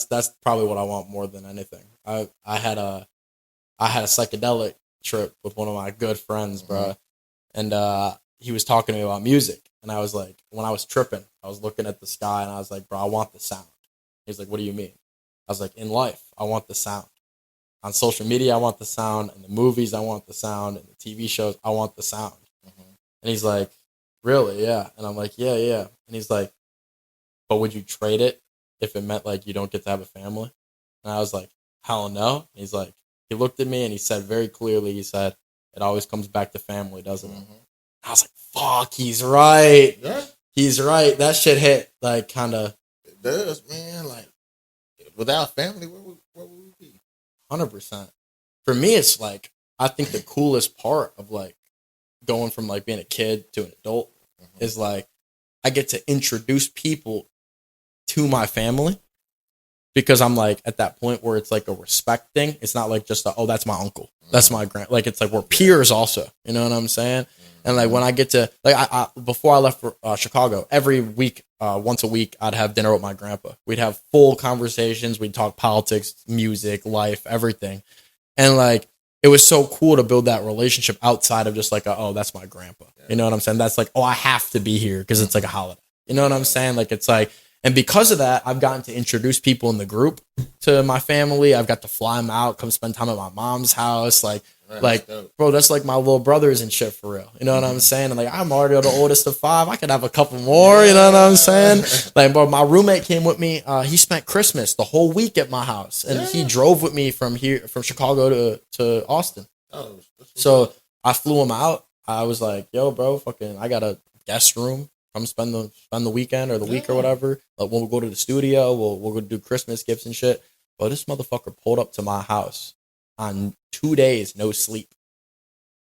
That's probably what I want more than anything. I had a psychedelic trip with one of my good friends, bro, and he was talking to me about music, and I was like, when I was tripping, I was looking at the sky, and I was like, bro, I want the sound. He's like, what do you mean? I was like, in life, I want the sound. On social media, I want the sound. In the movies, I want the sound. In the TV shows, I want the sound. And he's like, really? Yeah. And I'm like, yeah. And he's like, but would you trade it if it meant like you don't get to have a family? And I was like, hell no. And he's like, he looked at me and he said very clearly, he said, it always comes back to family, doesn't it? I was like, fuck, he's right. Yeah. He's right. That shit hit like kind of. It does, man. Like, without family, where would we be? 100%. For me, it's like, I think the coolest part of like going from like being a kid to an adult is like I get to introduce people to my family because I'm like at that point where it's like a respect thing. It's not like just oh, that's my uncle, that's my grand. Like it's like we're peers also. You know what I'm saying? And like when I get to like I before I left for Chicago, every week, once a week, I'd have dinner with my grandpa. We'd have full conversations. We'd talk politics, music, life, everything. And like it was so cool to build that relationship outside of just like oh, that's my grandpa. You know what I'm saying? That's like oh, I have to be here because it's like a holiday. You know what I'm saying? Like it's like. And because of that, I've gotten to introduce people in the group to my family. I've got to fly them out, come spend time at my mom's house. Like, bro, that's like my little brothers and shit for real. You know what I'm saying? And like, I'm already the oldest of 5. I could have a couple more. You know what I'm saying? Like, bro, my roommate came with me. He spent Christmas the whole week at my house, and he drove with me from Chicago to Austin. So I flew him out. I was like, yo, bro, fucking, I got a guest room. Come spend the weekend or the week or whatever. Like when we go to the studio, we'll go do Christmas gifts and shit. But this motherfucker pulled up to my house on 2 days, no sleep.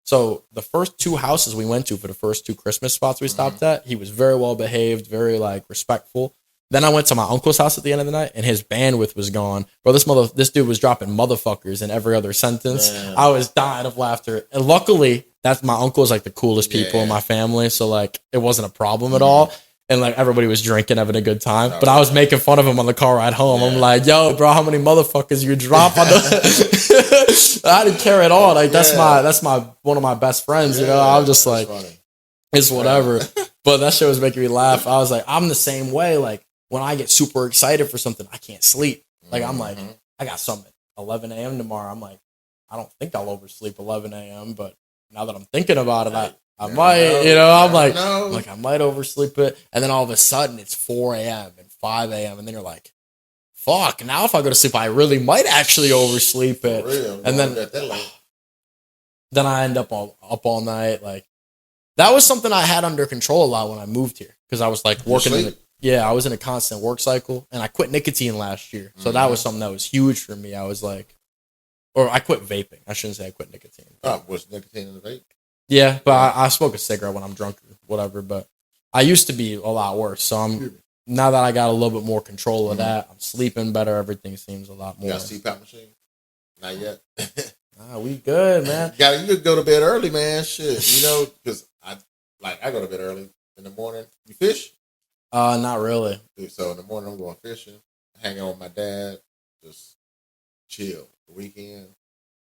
So the first 2 houses we went to for the first 2 Christmas spots we stopped at, he was very well behaved, very like respectful. Then I went to my uncle's house at the end of the night, and his bandwidth was gone. Bro, this dude was dropping motherfuckers in every other sentence. Man. I was dying of laughter. And luckily, that's my uncle is like the coolest people in my family, so like it wasn't a problem at all. And like everybody was drinking, having a good time. But I was making fun of him on the car ride home. I'm like, yo, bro, how many motherfuckers you drop on the I didn't care at all. Like that's my one of my best friends, you know. I was just like funny. It's whatever. But that shit was making me laugh. I was like, I'm the same way. Like when I get super excited for something, I can't sleep. Like I'm like, I got something 11 a.m. tomorrow. I'm like, I don't think I'll oversleep 11 a.m. But now that I'm thinking about it, I might, you know, I'm like I might oversleep it. And then all of a sudden it's 4 a.m. and 5 a.m. And then you're like, fuck, now if I go to sleep, I really might actually oversleep it. And then I end up up all night. Like that was something I had under control a lot when I moved here. Because I was like working I was in a constant work cycle, and I quit nicotine last year. So that was something that was huge for me. I was like, or I quit vaping. I shouldn't say I quit nicotine. Was nicotine in the vape? Yeah, but I smoke a cigarette when I'm drunk or whatever. But I used to be a lot worse. So now that I got a little bit more control of that, I'm sleeping better. Everything seems a lot more. You got a CPAP machine? Not yet. We good, man. You could go to bed early, man. Shit, you know, because I go to bed early in the morning. You fish? Not really. So in the morning I'm going fishing, hanging out with my dad, just chill. The weekend,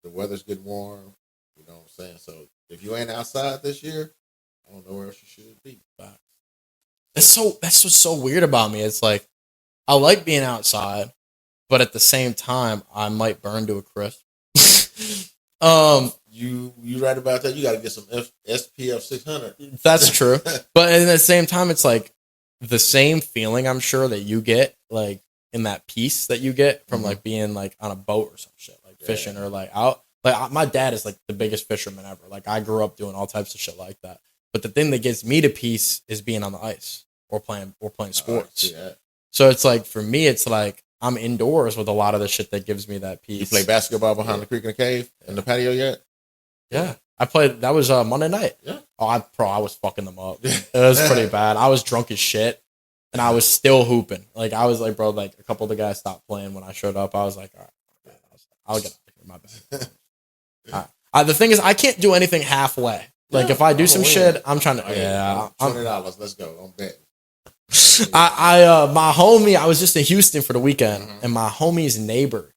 the weather's getting warm. You know what I'm saying? So if you ain't outside this year, I don't know where else you should be. That's what's so weird about me. It's like I like being outside, but at the same time, I might burn to a crisp. You right about that. You got to get some SPF 600. That's true. But at the same time, it's like the same feeling I'm sure that you get like in that peace that you get from like being like on a boat or some shit, like fishing or like out. Like my dad is like the biggest fisherman ever. Like I grew up doing all types of shit like that. But the thing that gets me to peace is being on the ice or playing sports. So it's like for me, it's like I'm indoors with a lot of the shit that gives me that peace. You play basketball behind the creek in the cave in the patio yet? Yeah. I played, that was Monday night. Yeah. Oh, I was fucking them up. It was pretty bad. I was drunk as shit, and I was still hooping. Like, I was like, bro, like, a couple of the guys stopped playing when I showed up. I was like, all right, I'll get out of here. My bad. All right. The thing is, I can't do anything halfway. Like, if I do some shit, I'm trying to, $20, let's go. I'm betting. My homie, I was just in Houston for the weekend, and my homie's neighbor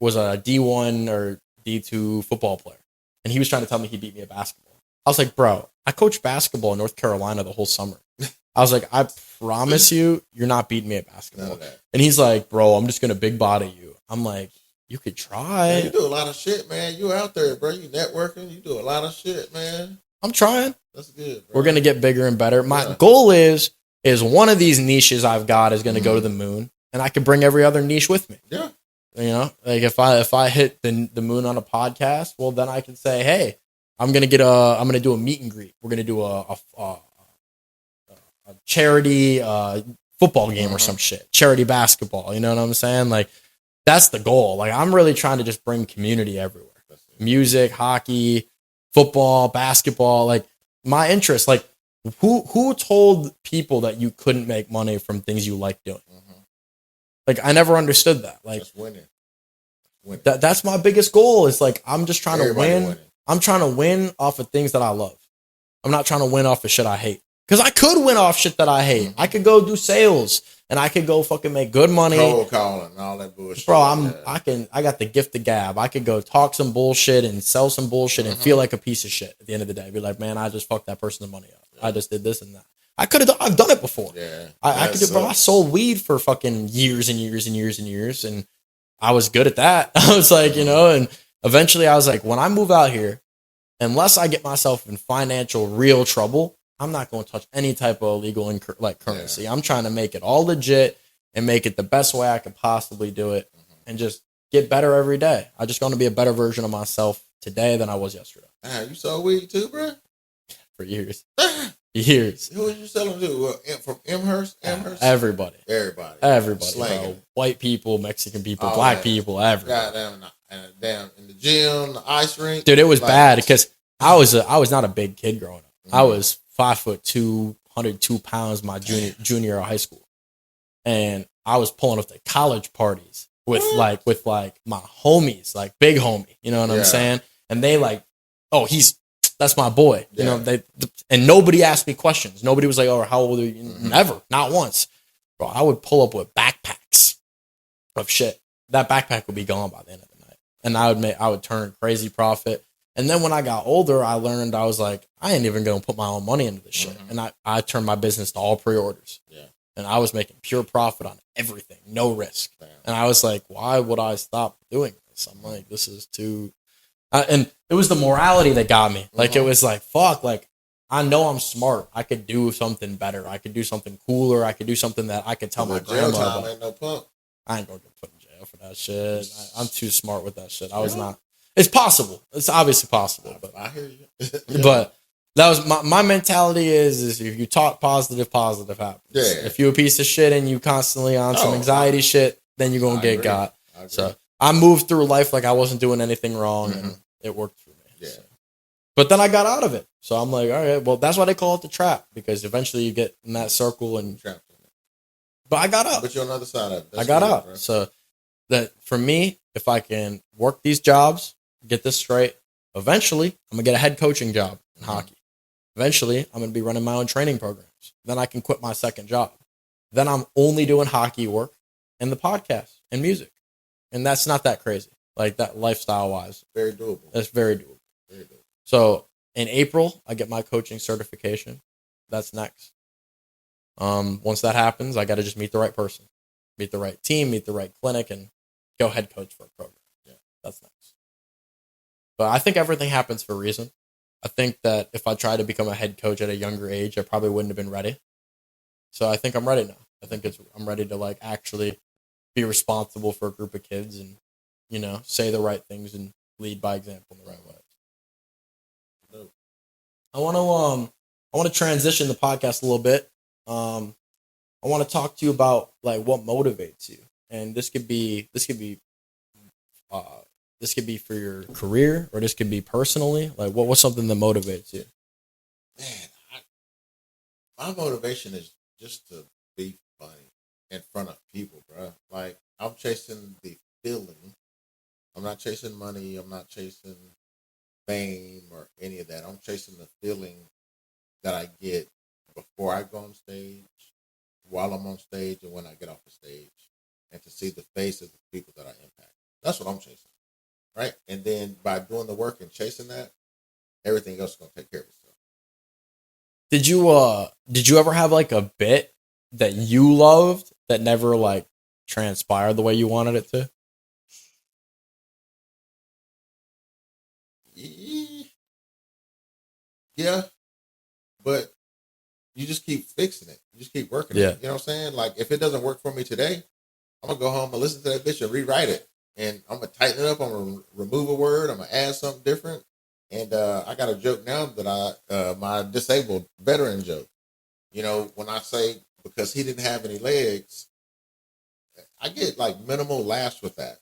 was a D1 or D2 football player. And he was trying to tell me he beat me at basketball. I was like, bro, I coached basketball in North Carolina the whole summer. I was like, I promise you're not beating me at basketball. And he's like, bro, I'm just going to big body you. I'm like, you could try. Man, you do a lot of shit, man. You out there, bro. You networking. You do a lot of shit, man. I'm trying. That's good, bro. We're going to get bigger and better. My goal is one of these niches I've got is going to go to the moon, and I can bring every other niche with me. Yeah. You know, like if I hit the moon on a podcast, well, then I can say, hey, I'm gonna do a meet and greet. We're gonna do a charity football game or some shit, charity basketball. You know what I'm saying? Like that's the goal. Like I'm really trying to just bring community everywhere. Music, hockey, football, basketball. Like my interest. Like Who told people that you couldn't make money from things you like doing? Mm-hmm. Like, I never understood that. Like, That's winning. That's my biggest goal. Is like, I'm just trying to win. Winning. I'm trying to win off of things that I love. I'm not trying to win off of shit I hate. Because I could win off shit that I hate. Mm-hmm. I could go do sales and I could go fucking make good money. Cold calling and all that bullshit. Bro, I got the gift of gab. I could go talk some bullshit and sell some bullshit and feel like a piece of shit at the end of the day. Be like, man, I just fucked that person's money up. Yeah. I just did this and that. I've done it before. Yeah. I could do, bro. I sold weed for fucking years and years and years and years. And I was good at that. I was like, and eventually I was like, when I move out here, unless I get myself in financial real trouble, I'm not going to touch any type of illegal currency. Yeah. I'm trying to make it all legit and make it the best way I could possibly do it and just get better every day. I just want to be a better version of myself today than I was yesterday. You sold weed too, bro? For years. Years. Who was you selling to? From Amherst? Everybody. Slanging. Bro. White people, Mexican people, black people, everybody. Down in the gym, the ice rink. Dude, it was bad because I was not a big kid growing up. Mm-hmm. I was 5'2", 102 pounds my junior year of high school. And I was pulling up to college parties with like my homies, like big homie, you know what I'm saying? And they like, oh, that's my boy. You know, and nobody asked me questions. Nobody was like, oh, how old are you? Mm-hmm. Never, not once. Bro, I would pull up with backpacks of shit. That backpack would be gone by the end of the night. And I would turn crazy profit. And then when I got older, I learned, I was like, I ain't even going to put my own money into this shit. Mm-hmm. And I turned my business to all pre-orders. Yeah. And I was making pure profit on everything, no risk. Damn. And I was like, why would I stop doing this? I'm like, this is too... and it was the morality that got me. Like, it was like, fuck, like, I know I'm smart. I could do something better. I could do something cooler. I could do something that I could tell my grandma about. Ain't no pump. I ain't going to get put in jail for that shit. I'm too smart with that shit. I was not. It's possible. It's obviously possible. But I hear you. But that was my mentality is if you talk positive happens. Yeah. If you're a piece of shit and you constantly on some anxiety shit, then you're going to get got. So I moved through life like I wasn't doing anything wrong and it worked for me. Yeah. So. But then I got out of it. So I'm like, all right, well, that's why they call it the trap, because eventually you get in that circle and trapped in it. But I got out. But you're on the other side of it. I got out. Bro. So that for me, if I can work these jobs, get this straight, eventually I'm going to get a head coaching job in hockey. Eventually I'm going to be running my own training programs. Then I can quit my second job. Then I'm only doing hockey work and the podcast and music. And that's not that crazy. Like that lifestyle wise. Very doable. That's very doable. Very doable. So in April, I get my coaching certification. That's next. Once that happens, I got to just meet the right person, meet the right team, meet the right clinic, and go head coach for a program. Yeah, that's next. But I think everything happens for a reason. I think that if I tried to become a head coach at a younger age, I probably wouldn't have been ready. So I think I'm ready now. I think I'm ready to like actually be responsible for a group of kids and, say the right things and lead by example in the right way. I want to transition the podcast a little bit. I want to talk to you about like what motivates you, and this could be for your career, or this could be personally. Like, what's something that motivates you? Man, my motivation is just to be funny in front of people, bro. Like, I'm chasing the feeling. I'm not chasing money. I'm not chasing fame or any of that. I'm chasing the feeling that I get before I go on stage, while I'm on stage, and when I get off the stage, and to see the faces of the people that I impact. That's what I'm chasing, right? And then by doing the work and chasing that, everything else is gonna take care of itself. Did you ever have like a bit that you loved that never like transpired the way you wanted it to? Yeah, but you just keep fixing it. You just keep working it. You know what I'm saying? Like, if it doesn't work for me today, I'm going to go home and listen to that bitch and rewrite it. And I'm going to tighten it up. I'm going to remove a word. I'm going to add something different. And I got a joke now that my disabled veteran joke. When I say, because he didn't have any legs, I get like minimal laughs with that.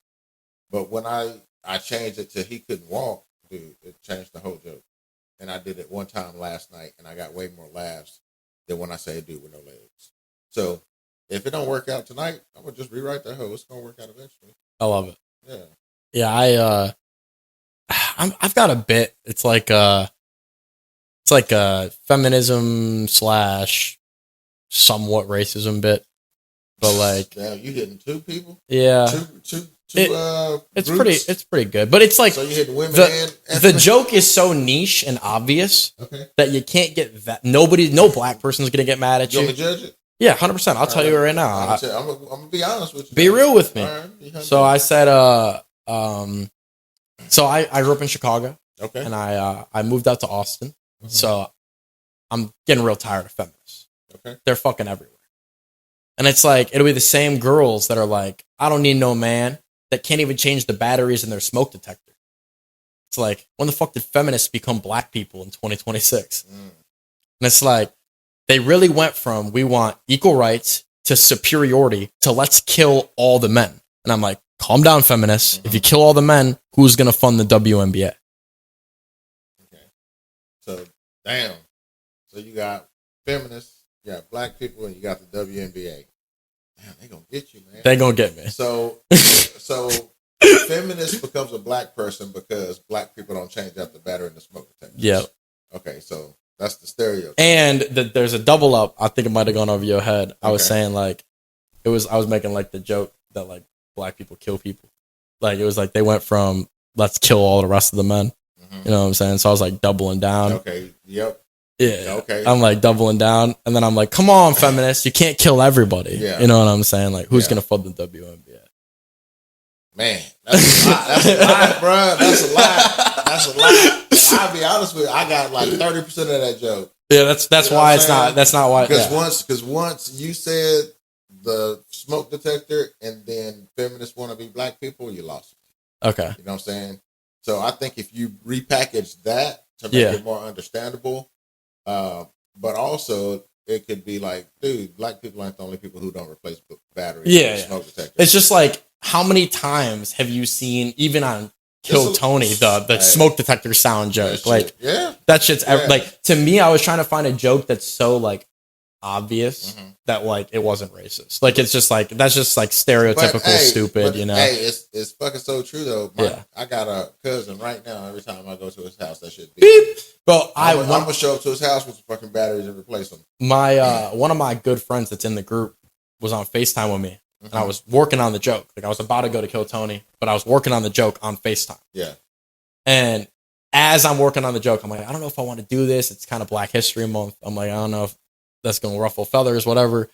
But when I changed it to he couldn't walk, dude, it changed the whole joke. and I did it one time last night, and I got way more laughs than when I say a dude with no legs. So if it don't work out tonight, I'm gonna just rewrite that hoe. It's gonna work out eventually. I love it. Yeah. Yeah, I've got a bit. It's like a feminism / somewhat racism bit, but like, damn, you hitting two people? Yeah, two. It's groups? pretty good, but it's like so you hitting women the joke is so niche and obvious that you can't get that. No black person's gonna get mad at you. You want me to judge it? Yeah, 100%. I'll tell you right now. I'm gonna be honest with you. Be real with me. Right, so I said, so I grew up in Chicago. Okay. And I moved out to Austin. Mm-hmm. So I'm getting real tired of feminists. Okay. They're fucking everywhere. And it's like, it'll be the same girls that are like, I don't need no man, that can't even change the batteries in their smoke detector. It's like, when the fuck did feminists become black people in 2026? And it's like, they really went from, we want equal rights to superiority to let's kill all the men. And I'm like, calm down, feminists. Mm-hmm. If you kill all the men, who's going to fund the WNBA? Okay. So, damn. So you got feminists, you got black people, and you got the WNBA. Damn, they going to get you, man. They going to get me. So feminist becomes a black person because black people don't change out the battery in the smoke detector. Yeah. Okay, so that's the stereotype. And there's a double up. I think it might have gone over your head. I was saying like, I was making like the joke that like black people kill people. Like it was like they went from let's kill all the rest of the men. Mm-hmm. You know what I'm saying? So I was like doubling down. Okay. Yep. Yeah. Okay. I'm like doubling down, and then I'm like, come on, feminists, you can't kill everybody. Yeah. You know what I'm saying? Like, who's gonna fund the WNBA? Man, that's a lot. That's a lot, bro. That's a lot. That's a lot. And I'll be honest with you, I got like 30% of that joke. Yeah, that's why it's not. That's not why. Because once you said the smoke detector, and then feminists want to be black people, you lost it. Okay. You know what I'm saying? So I think if you repackage that to make it more understandable, but also it could be like, dude, black people aren't the only people who don't replace batteries. Yeah, smoke detectors. It's just like, how many times have you seen, even on Kill Tony, the smoke detector sound joke? Like, that shit's like, to me, I was trying to find a joke that's so like obvious that like it wasn't racist. Like it's just like, that's just like stereotypical stupid, you know. Hey, it's fucking so true though. I got a cousin right now. Every time I go to his house, that shit beep. Well, I'm gonna show up to his house with some fucking batteries and replace them. My one of my good friends that's in the group was on FaceTime with me, and I was working on the joke. Like I was about to go to Kill Tony, but I was working on the joke on FaceTime. Yeah. And as I'm working on the joke, I'm like, I don't know if I want to do this. It's kind of Black History Month. I'm like, I don't know if that's going to ruffle feathers, whatever.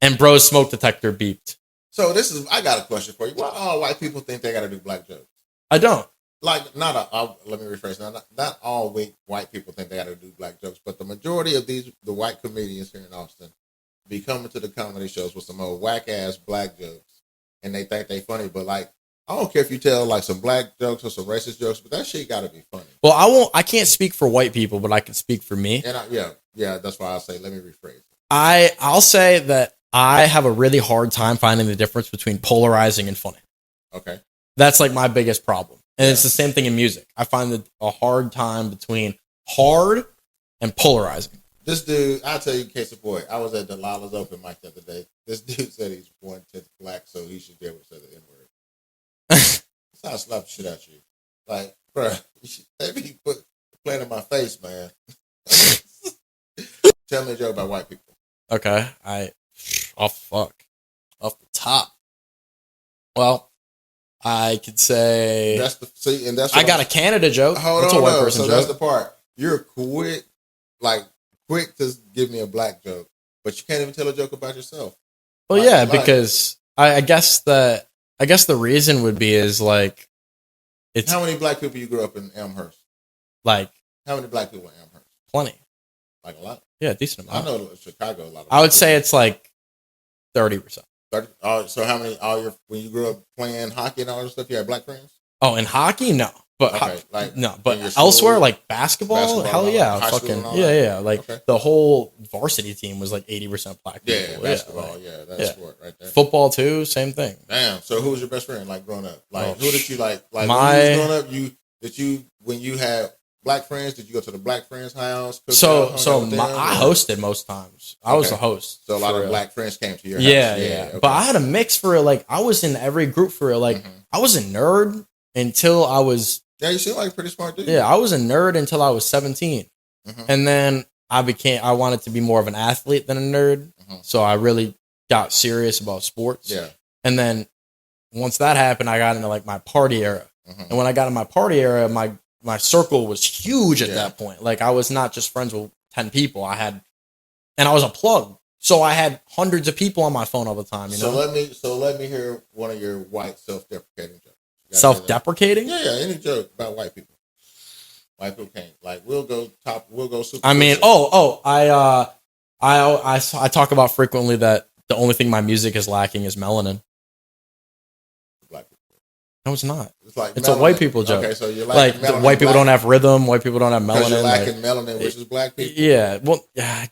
And bro's smoke detector beeped. So I got a question for you. Why all white people think they got to do black jokes? I don't. Like, let me rephrase that. Not all white people think they got to do black jokes, but the majority of the white comedians here in Austin be coming to the comedy shows with some old whack-ass black jokes, and they think they funny, but like, I don't care if you tell like some black jokes or some racist jokes, but that shit got to be funny. Well, I can't speak for white people, but I can speak for me. And yeah, that's why I say, let me rephrase. I'll say that I have a really hard time finding the difference between polarizing and funny. Okay. That's like my biggest problem. And it's the same thing in music. I find a hard time between hard and polarizing. This dude, I'll tell you, case of boy, I was at Delilah's open mic the other day. This dude said he's 1/10 black, so he should be able to say the N-word. That's how I slap the shit out you. Like, bro, they be playing in my face, man. Tell me a joke about white people. Okay. Off the top. Well, I could say I got a Canada joke. That's a white person joke. That's the part. You're quick to give me a black joke, but you can't even tell a joke about yourself. Well, because I guess the reason would be is like, it's how many black people you grew up in Elmhurst? Like, how many black people in Elmhurst? Plenty. Like a lot. Yeah, decent amount. I know Chicago a lot. I would say it's like 30%. 30, so how many? When you grew up playing hockey and all that stuff, you had black friends? Oh, in hockey, no. But but elsewhere, like basketball, hell yeah, fucking yeah. Like the whole varsity team was like 80% black people. Yeah, basketball, that's sport right there. Football too, same thing. Damn. So who was your best friend like growing up? Like who did you like? Like when you was growing up, when you had Black friends? Did you go to the Black friends' house? So I hosted most times. I was the host. So a lot of Black friends came to your house. Yeah. Okay. But I had a mix for it. Like, I was in every group for it. Like, I was a nerd until I was... Yeah, you seem like a pretty smart dude. Yeah, I was a nerd until I was 17. And then I wanted to be more of an athlete than a nerd. So I really got serious about sports. Yeah. And then once that happened, I got into like my party era. And when I got in my party era, my circle was huge at that point. Like, I was not just friends with 10 people. And I was a plug. So I had hundreds of people on my phone all the time, you know? Let me hear one of your white self-deprecating jokes. Self-deprecating? Yeah, any joke about white people. White people can't. Like, we'll go super. I mean, I talk about frequently that the only thing my music is lacking is melanin. Black people. No, it's not. It's a white people joke. Okay, so you're like white people don't have rhythm. White people don't have melanin. You're lacking melanin, which is black people. Yeah, well, yeah,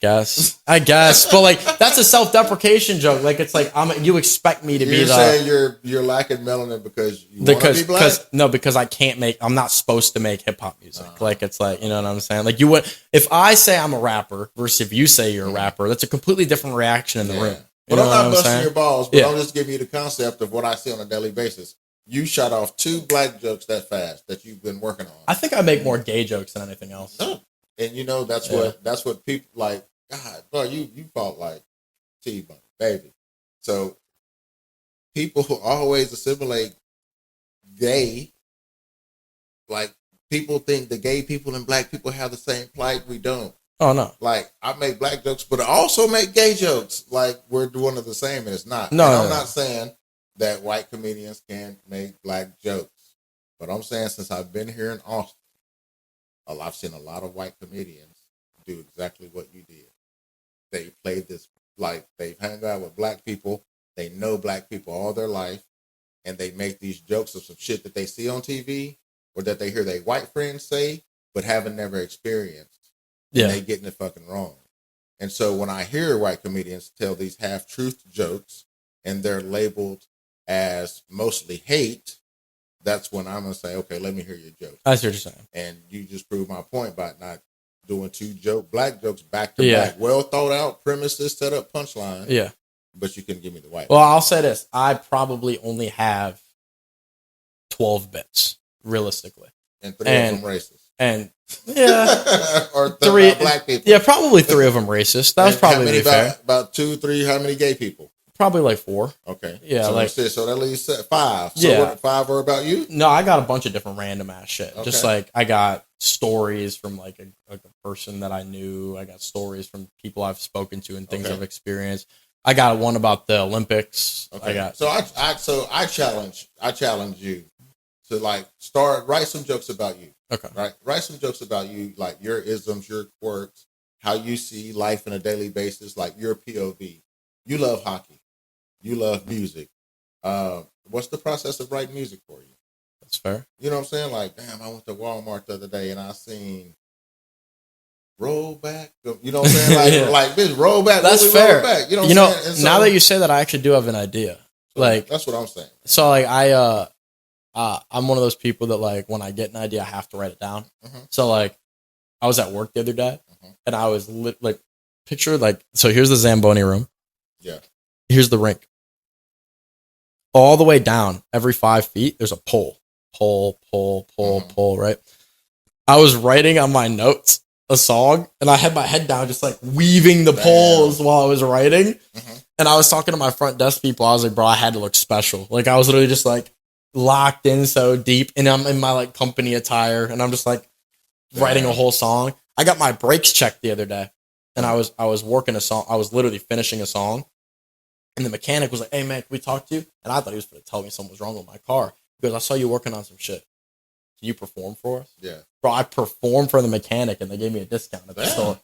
I guess, but like that's a self-deprecation joke. Like, it's like you expect me to be. You're saying you're lacking melanin because you want to be black. Because I can't make. I'm not supposed to make hip hop music. Like, it's like, you know what I'm saying. Like, you would, if I say I'm a rapper versus if you say you're a rapper, that's a completely different reaction in the room. But I'm not busting your balls. But I'm just giving you the concept of what I see on a daily basis. You shot off 2 black jokes that fast that you've been working on. I think I make more gay jokes than anything else. No. And you know, that's what people like. God, bro, you fought like T-Bone, baby. So people who always assimilate gay, like, people think the gay people and black people have the same plight. We don't. Oh, no. Like, I make black jokes, but I also make gay jokes. Like, we're one of the same, and it's not. No, I'm not saying that white comedians can't make black jokes. But I'm saying, since I've been here in Austin, I've seen a lot of white comedians do exactly what you did. They played this, like, they've hung out with black people. They know black people all their life. And they make these jokes of some shit that they see on TV or that they hear their white friends say, but haven't never experienced. Yeah. And they getting it fucking wrong. And so when I hear white comedians tell these half-truth jokes and they're labeled as mostly hate, that's when I'm going to say, okay, let me hear your joke. I see what you're saying. And you just proved my point by not doing 2 black jokes back to back. Well thought out premises, set up punchline. Yeah. But you couldn't give me the white. Well, I'll say this. I probably only have 12 bits, realistically. And 3 of them racist. And, yeah. Or 3 black people. Yeah, probably 3 of them racist. That was probably fair. About 2, 3, how many gay people? Probably like 4. Okay. Yeah. So that leaves 5. So yeah. What, 5 are about you? No, I got a bunch of different random ass shit. Okay. Just like, I got stories from like a person that I knew. I got stories from people I've spoken to and things I've experienced. I got one about the Olympics. Okay. I challenge you to, like, write some jokes about you. Okay. Right? Write some jokes about you, like your isms, your quirks, how you see life on a daily basis, like your POV. You love hockey. You love music. What's the process of writing music for you? That's fair. You know what I'm saying? Like, damn, I went to Walmart the other day and I seen roll back. You know what I'm saying? Like, bitch, roll back. That's fair. Roll back. You know what I'm saying? Now that you say that, I actually do have an idea. Like, that's what I'm saying. So, like, I'm one of those people that, like, when I get an idea, I have to write it down. So, like, I was at work the other day and I was picture, like, so here's the Zamboni room. Yeah. Here's the rink. All the way down, every 5 feet, there's a pole. Pole, right? I was writing on my notes a song, and I had my head down, just, like, weaving the poles while I was writing. And I was talking to my front desk people. I was like, bro, I had to look special. Like, I was literally just, like, locked in so deep, and I'm in my, like, company attire, and I'm just, like, writing a whole song. I got my brakes checked the other day. And I was working a song. I was literally finishing a song. And the mechanic was like, hey, man, can we talk to you? And I thought he was going to tell me something was wrong with my car. Because I saw you working on some shit. Can you perform for us? Yeah. Bro, I performed for the mechanic and they gave me a discount at the store.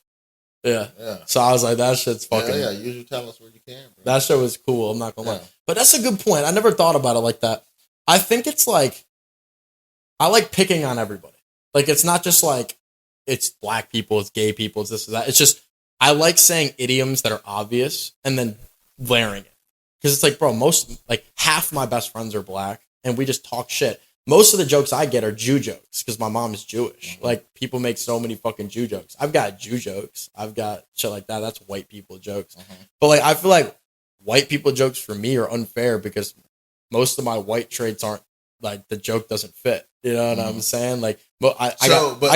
Yeah. So I was like, that shit's fucking... Yeah, use your talents where you can, bro. That shit was cool. I'm not going to lie. But that's a good point. I never thought about it like that. I think it's like... I like picking on everybody. Like, it's not just like, it's black people, it's gay people, it's this or that. It's just... I like saying idioms that are obvious and then layering it. Because it's like, bro, half my best friends are black and we just talk shit. most of the jokes I get are Jew jokes because my mom is Jewish. Mm-hmm. Like, people make so many fucking Jew jokes. I've got Jew jokes. I've got shit like that. That's white people jokes. Mm-hmm. But like, I feel like white people jokes for me are unfair because most of my white traits aren't like the joke doesn't fit. You know what I'm saying? Like, but I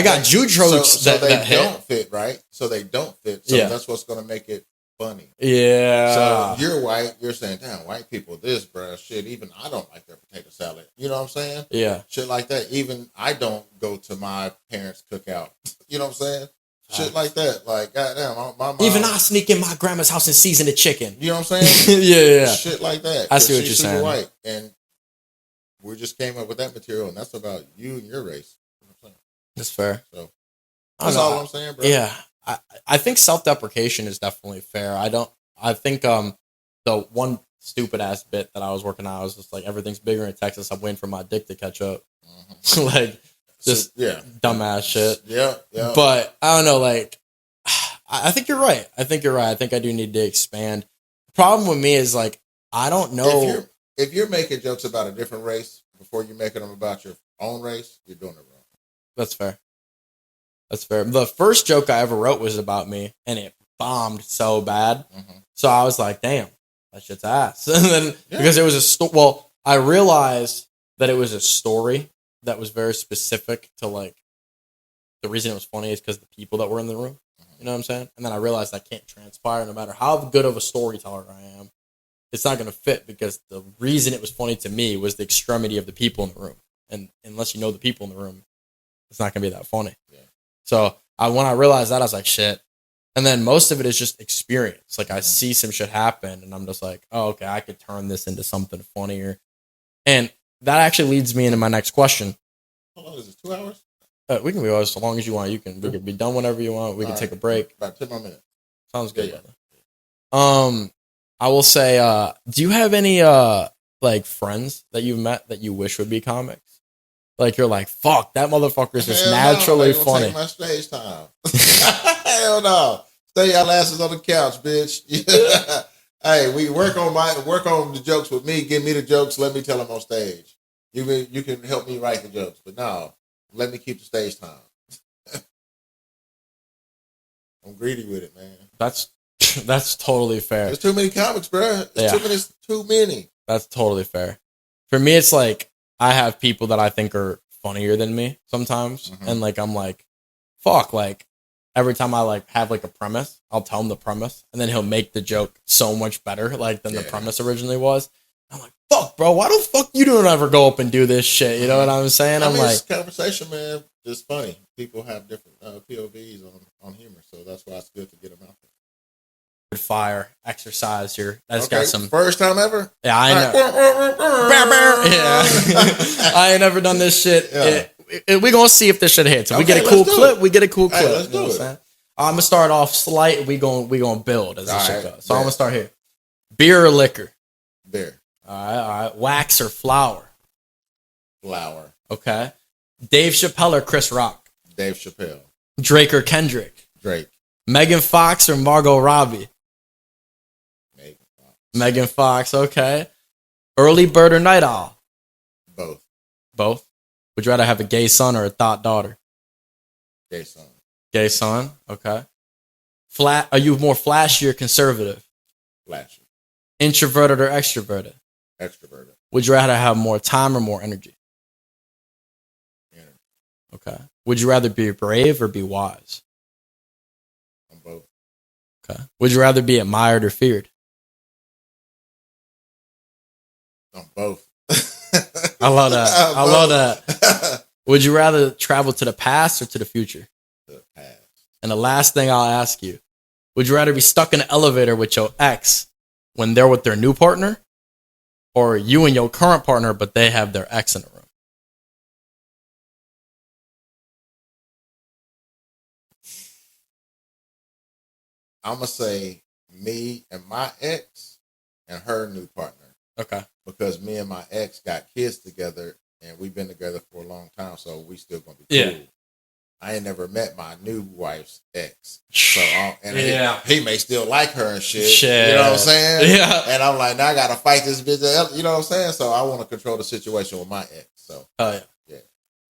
got Jew jokes so that they that don't hit. fit, right? So they don't fit. So Yeah. that's what's going to make it funny. Yeah. So you're white. You're saying, damn, white people, this, bro, shit. Even I don't like their potato salad. You know what I'm saying? Yeah. Shit like that. Even I don't go to my parents' cookout. You know what I'm saying? Shit like that. Like, goddamn, my mom. Even I sneak in my grandma's house and season the chicken. You know what I'm saying? Yeah. Shit like that. I see what she's you're super saying. White, and we just came up with that material, and that's about you and your race. You know what I'm saying? That's fair. So I that's don't know. all I'm saying, bro. Yeah. I think self-deprecation is definitely fair. I think the one stupid ass bit that I was working on, I was just like, everything's bigger in Texas. I'm waiting for my dick to catch up. Mm-hmm. Like, just dumbass shit. Yeah. But I don't know, like, I think you're right. I think I do need to expand. The problem with me is, like, I don't know. If you're making jokes about a different race before you're making them about your own race, you're doing it wrong. That's fair. That's fair. The first joke I ever wrote was about me, and it bombed so bad. Mm-hmm. So I was like, damn, that shit's ass. And then, because it was I realized that it was a story that was very specific to, like, the reason it was funny is because the people that were in the room. You know what I'm saying? And then I realized I can't transpire no matter how good of a storyteller I am. It's not going to fit because the reason it was funny to me was the extremity of the people in the room. And unless you know the people in the room, it's not going to be that funny. Yeah. So when I realized that, I was like, shit. And then most of it is just experience. Like, I see some shit happen and I'm just like, oh, okay, I could turn this into something funnier. And that actually leads me into my next question. How long is it? 2 hours? We can go as long as you want. We can be done whenever you want. We can take a break. About 10 more minutes. Sounds good, brother. I will say, do you have any like friends that you've met that you wish would be comics? Like, you're like, fuck, that motherfucker's just naturally funny. Take my stage time. Hell no. Stay y'all asses on the couch, bitch. Hey, we work on the jokes with me. Give me the jokes. Let me tell them on stage. You can help me write the jokes, but no. Let me keep the stage time. I'm greedy with it, man. That's totally fair. There's too many comics, bro. Too many. That's totally fair. For me, it's like I have people that I think are funnier than me sometimes, and like I'm like, fuck. Like, every time I like have like a premise, I'll tell him the premise, and then he'll make the joke so much better like than the premise originally was. I'm like, fuck, bro, why the fuck you don't ever go up and do this shit? You know what I'm saying? I mean, like, it's conversation, man. It's funny. People have different POVs on humor, so that's why it's good to get them out there. Fire exercise here. That's got some first time ever. Yeah, I know. Yeah, I ain't never done this shit. Yeah. We gonna see if this shit hits. If we get a cool clip, we get a cool clip. Let's do it. I'm gonna start off slight. We gonna build as this shit goes. So I'm gonna start here. Beer or liquor? Beer. All right. Wax or flour? Flour. Okay. Dave Chappelle or Chris Rock? Dave Chappelle. Drake or Kendrick? Drake. Megan Fox or Margot Robbie? Megan Fox. Megan Fox, okay. Early bird or night owl? Both. Both? Would you rather have a gay son or a thought daughter? Gay son. Gay son, okay. Are you more flashy or conservative? Flashy. Introverted or extroverted? Extroverted. Would you rather have more time or more energy? Energy. Okay. Would you rather be brave or be wise? I'm both. Okay. Would you rather be admired or feared? I'm both. I love that. I love that. Would you rather travel to the past or to the future? To the past. And the last thing I'll ask you, would you rather be stuck in an elevator with your ex when they're with their new partner, or you and your current partner, but they have their ex in the room? I'm going to say me and my ex and her new partner. Okay. Because me and my ex got kids together and we've been together for a long time, so we still going to be cool. I ain't never met my new wife's ex. So, he may still like her and shit. You know what I'm saying? Yeah. And I'm like, now I gotta fight this bitch. You know what I'm saying? So I want to control the situation with my ex. So, yeah.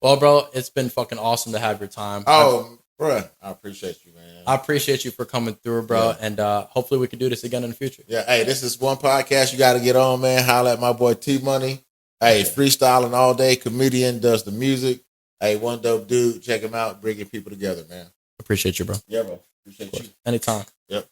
Well, bro, it's been fucking awesome to have your time. Oh, bro, I appreciate you, man. I appreciate you for coming through, bro. Yeah. And hopefully we can do this again in the future. Yeah. Hey, this is one podcast you got to get on, man. Holla at my boy T Money. Hey, freestyling all day. Comedian, does the music. Hey, one dope dude. Check him out. Bringing people together, man. Appreciate you, bro. Yeah, bro. Appreciate you. Anytime. Yep.